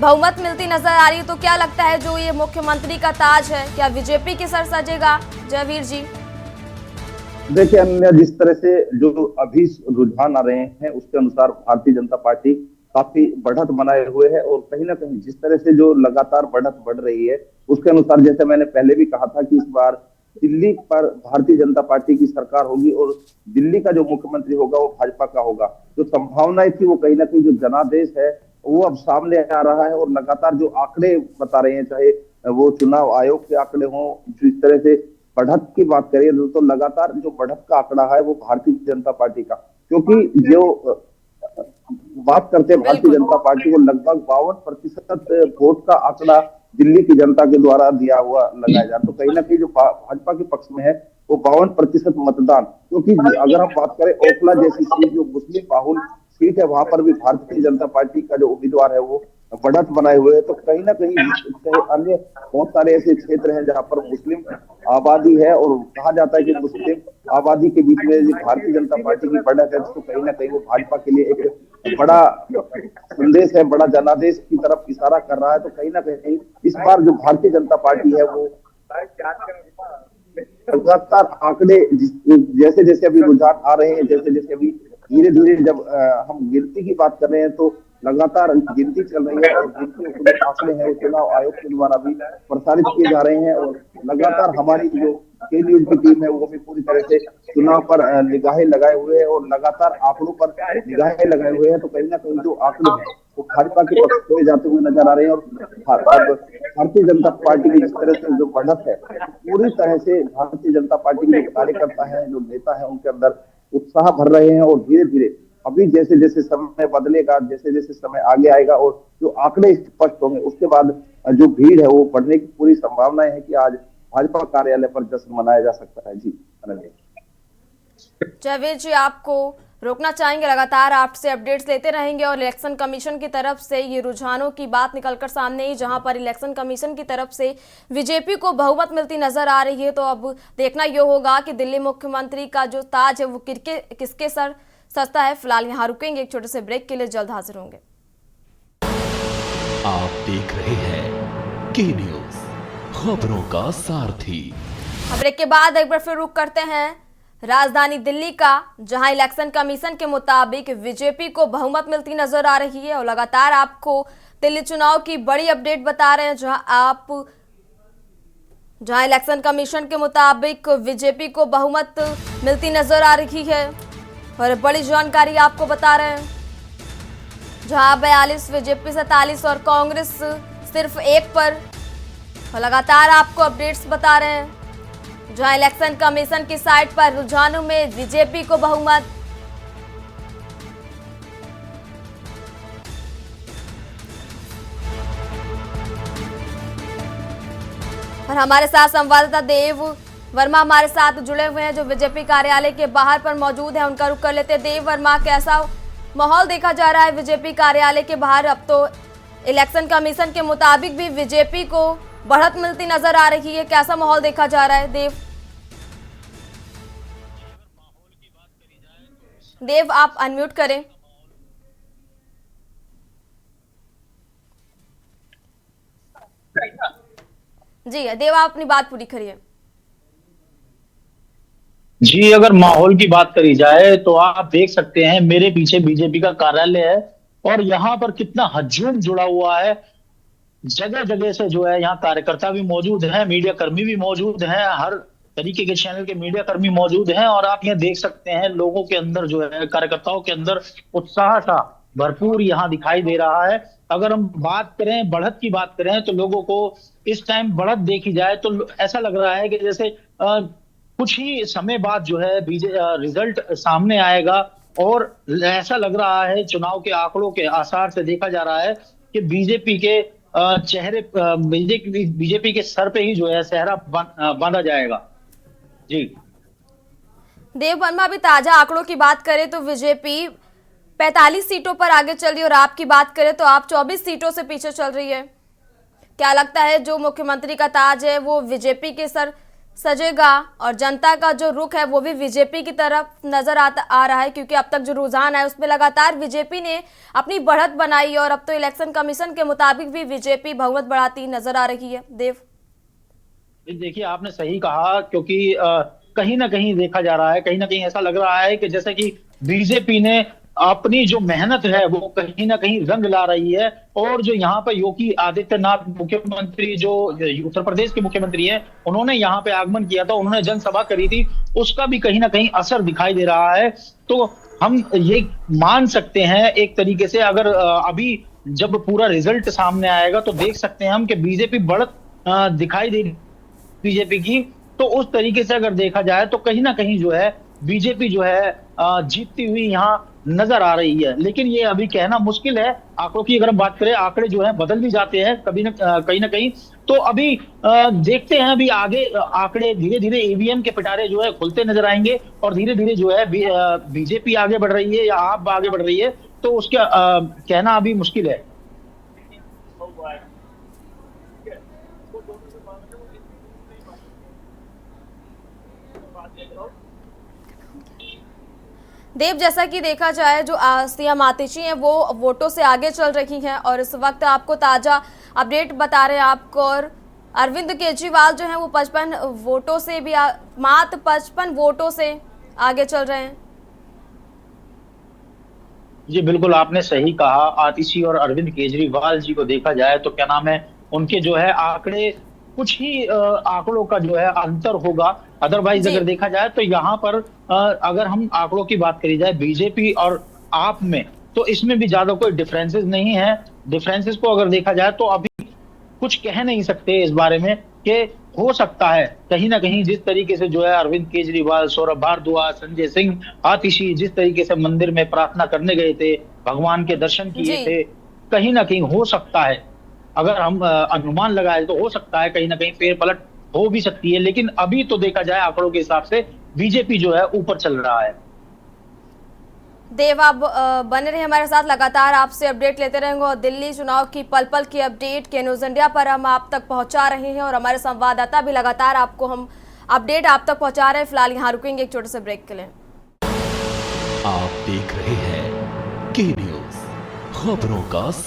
बहुमत मिलती नजर आ रही है, तो क्या लगता है जो ये मुख्यमंत्री का ताज है क्या बीजेपी के सर सजेगा? जयवीर जी, देखिए अन्य, जिस तरह से जो अभी रुझान आ रहे हैं उसके अनुसार भारतीय जनता पार्टी काफी बढ़त बनाए हुए है और कहीं ना कहीं जिस तरह से जो लगातार बढ़त बढ़ रही है उसके अनुसार, जैसे मैंने पहले भी कहा था कि इस बार दिल्ली पर भारतीय जनता पार्टी की सरकार होगी और दिल्ली का जो मुख्यमंत्री होगा वो भाजपा का होगा। जो संभावनाएं थी वो कहीं ना कहीं जो जनादेश है वो अब सामने आ रहा है और लगातार जो आंकड़े बता रहे हैं, चाहे वो चुनाव आयोग के आंकड़े हों, जिस तरह से बढ़त की बात करें तो लगातार जो बढ़त का आंकड़ा है वो भारतीय जनता पार्टी का, क्योंकि जो बात करते हैं भारतीय जनता पार्टी को लगभग 52% वोट का आंकड़ा दिल्ली की जनता के द्वारा दिया हुआ लगाया जाए, तो कहीं ना कहीं जो भाजपा के पक्ष में है वो 52% मतदान, क्योंकि अगर हम बात करें ओखला जैसी सीट जो मुस्लिम बाहुल सीट है वहां पर भी भारतीय जनता पार्टी का जो उम्मीदवार है वो बढ़त बनाए हुए है, तो कहीं ना कहीं अन्य बहुत सारे ऐसे क्षेत्र हैं जहां पर मुस्लिम आबादी है और कहा जाता है कि मुस्लिम आबादी के बीच में भारतीय जनता पार्टी की बढ़त है, तो कहीं ना कहीं वो भाजपा के लिए एक बड़ा संदेश है, बड़ा जनादेश की तरफ इशारा कर रहा है। तो कहीं ना कहीं इस बार जो भारतीय जनता पार्टी है वो लगातार आंकड़े जैसे जैसे अभी रुझान आ रहे हैं, जैसे जैसे अभी धीरे धीरे जब हम गिनती की बात कर रहे हैं तो लगातार गिनती चल रही है और गिनती के आंकड़े हैं चुनाव आयोग के द्वारा भी प्रसारित किए जा रहे हैं और लगातार हमारी जो के न्यूज की टीम है वो भी पूरी तरह से चुनाव पर निगाहें लगाए हुए हैं और लगातार आंकड़ों पर निगाहें लगाए हुए हैं। तो कहीं ना कहीं जो आंकड़े हैं वो भाजपा के पक्ष में जाते हुए नजर आ रहे हैं और भारतीय जनता पार्टी की जिस तरह से जो बढ़त है पूरी तरह से भारतीय जनता पार्टी के जो कार्यकर्ता है, जो नेता है, उनके अंदर उत्साह भर रहे हैं और धीरे धीरे अभी जैसे जैसे समय बदलेगा, जैसे जैसे समय आगे आएगा और जो आंकड़े स्पष्ट होंगे उसके बाद जो भीड़ है वो बढ़ने की पूरी संभावनाएं है कि आज भाजपा कार्यालय पर जश्न मनाया जा सकता है। जी जयवीर जी, आपको रोकना चाहेंगे, लगातार आपसे अपडेट्स लेते रहेंगे और इलेक्शन कमीशन की तरफ से ये रुझानों की बात निकलकर सामने आई जहां पर इलेक्शन कमीशन की तरफ से बीजेपी को बहुमत मिलती नजर आ रही है, तो अब देखना ये होगा कि दिल्ली मुख्यमंत्री का जो ताज है वो किसके सर सस्ता है। फिलहाल यहाँ रुकेंगे एक छोटे से ब्रेक के लिए, जल्द हाजिर होंगे। आप देख रहे हैं के न्यूज, खबरों का सारथी। ब्रेक के बाद एक बार फिर रुक करते हैं राजधानी दिल्ली का, जहां इलेक्शन कमीशन के मुताबिक बीजेपी को बहुमत मिलती नजर आ रही है। और लगातार आपको दिल्ली चुनाव की बड़ी अपडेट बता रहे हैं, जहां इलेक्शन कमीशन के मुताबिक बीजेपी को बहुमत मिलती नजर आ रही है। और बड़ी जानकारी आपको बता रहे हैं, जहां 42, बीजेपी 47 और कांग्रेस सिर्फ 1 पर। और लगातार आपको अपडेट्स बता रहे हैं, जहां इलेक्शन कमीशन की साइट पर रुझानों में बीजेपी को बहुमत। और हमारे साथ संवाददाता देव वर्मा हमारे साथ जुड़े हुए हैं, जो बीजेपी कार्यालय के बाहर पर मौजूद है। उनका रुख कर लेते हैं। देव वर्मा, कैसा माहौल देखा जा रहा है बीजेपी कार्यालय के बाहर? अब तो इलेक्शन कमीशन के मुताबिक भी बीजेपी को बढ़त मिलती नजर आ रही है, कैसा माहौल देखा जा रहा है? देव आप अनम्यूट करें। जी देव, आप अपनी बात पूरी करिए। जी, अगर माहौल की बात करी जाए तो आप देख सकते हैं मेरे पीछे बीजेपी का कार्यालय है और यहाँ पर कितना हजूम जुड़ा हुआ है। जगह जगह से जो है यहाँ कार्यकर्ता भी मौजूद हैं, मीडिया कर्मी भी मौजूद हैं, हर तरीके के चैनल के मीडिया कर्मी मौजूद हैं। और आप यहाँ देख सकते हैं लोगों के अंदर जो है, कार्यकर्ताओं के अंदर उत्साह सा भरपूर यहाँ दिखाई दे रहा है। अगर हम बात करें, बढ़त की बात करें, तो लोगों को इस टाइम बढ़त देखी जाए तो ऐसा लग रहा है कि जैसे कुछ ही समय बाद जो है रिजल्ट सामने आएगा। और ऐसा लग रहा है, चुनाव के आंकड़ों के आसार से देखा जा रहा है कि बीजेपी के चेहरे, बीजेपी के सर पे ही जो है सेहरा बांधा जाएगा। जी देव वर्मा, अभी ताजा आंकड़ों की बात करें तो बीजेपी 45 सीटों पर आगे चल रही है और आपकी बात करें तो आप 24 सीटों से पीछे चल रही है। क्या लगता है जो मुख्यमंत्री का ताज है वो बीजेपी के सर सजेगा और जनता का जो रुख है वो भी बीजेपी की तरफ नजर आ रहा है? क्योंकि अब तक जो रुझान है उसमें लगातार बीजेपी ने अपनी बढ़त बनाई और अब तो इलेक्शन कमीशन के मुताबिक भी बीजेपी बहुमत बढ़ाती नजर आ रही है। देव, देखिए आपने सही कहा, क्योंकि कहीं ना कहीं देखा जा रहा है, कहीं ना कहीं ऐसा लग रहा है कि जैसे कि बीजेपी ने अपनी जो मेहनत है वो कहीं ना कहीं रंग ला रही है। और जो यहाँ पे योगी आदित्यनाथ मुख्यमंत्री, जो उत्तर प्रदेश के मुख्यमंत्री हैं, उन्होंने यहाँ पे आगमन किया था, उन्होंने जनसभा करी थी, उसका भी कहीं ना कहीं असर दिखाई दे रहा है। तो हम ये मान सकते हैं एक तरीके से, अगर अभी जब पूरा रिजल्ट सामने आएगा तो देख सकते हैं हम कि बीजेपी बढ़त दिखाई दे बीजेपी की। तो उस तरीके से अगर देखा जाए तो कहीं ना कहीं जो है बीजेपी जो है जीतती हुई यहाँ नजर आ रही है। लेकिन ये अभी कहना मुश्किल है। आंकड़ों की अगर हम बात करें, आंकड़े जो है बदल भी जाते हैं कभी कहीं ना कहीं। तो अभी देखते हैं, अभी आगे आंकड़े धीरे धीरे ईवीएम के पिटारे जो है खुलते नजर आएंगे और धीरे धीरे जो है बीजेपी आगे बढ़ रही है या आप आगे बढ़ रही है, तो उसका कहना अभी मुश्किल है। देव, जैसा कि देखा जाए जो सीएम आतिशी हैं वो वोटों से आगे चल रही हैं और इस वक्त आपको ताजा अपडेट बता रहे हैं आपको। और अरविंद केजरीवाल जो हैं वो 55 वोटों से भी मात्र 55 वोटों से आगे चल रहे हैं। जी बिल्कुल, आपने सही कहा। आतिशी और अरविंद केजरीवाल जी को देखा जाए तो क्या नाम है, उनके जो है आंकड़े, कुछ ही आंकड़ों का जो है अंतर होगा। अदरवाइज अगर देखा जाए तो यहाँ पर अगर हम आंकड़ों की बात करी जाए बीजेपी और आप में, तो इसमें भी ज्यादा कोई डिफरेंसेस नहीं है। डिफरेंसेस को अगर देखा जाए तो अभी कुछ कह नहीं सकते इस बारे में कि हो सकता है कहीं ना कहीं जिस तरीके से जो है अरविंद केजरीवाल, सौरभ भारद्वाज, संजय सिंह, आतिशी जिस तरीके से मंदिर में प्रार्थना करने गए थे, भगवान के दर्शन किए थे, कहीं ना कहीं हो सकता है, अगर हम अनुमान लगाए तो हो सकता है कहीं ना कहीं फेरपलट हो भी सकती है। लेकिन अभी तो देखा जाए आंकड़ों के हिसाब से बीजेपी जो है ऊपर चल रहा है। देव, आप बने रहे हमारे साथ, लगातार आपसे अपडेट लेते रहेंगे और दिल्ली चुनाव की पल पल की अपडेट के न्यूज इंडिया पर हम आप तक पहुंचा रहे हैं और हमारे संवाददाता भी लगातार आपको हम अपडेट आप तक पहुंचा रहे हैं। फिलहाल यहाँ रुकेंगे एक छोटे से ब्रेक के लिए। आप देख रहे हैं के न्यूज, खबरों का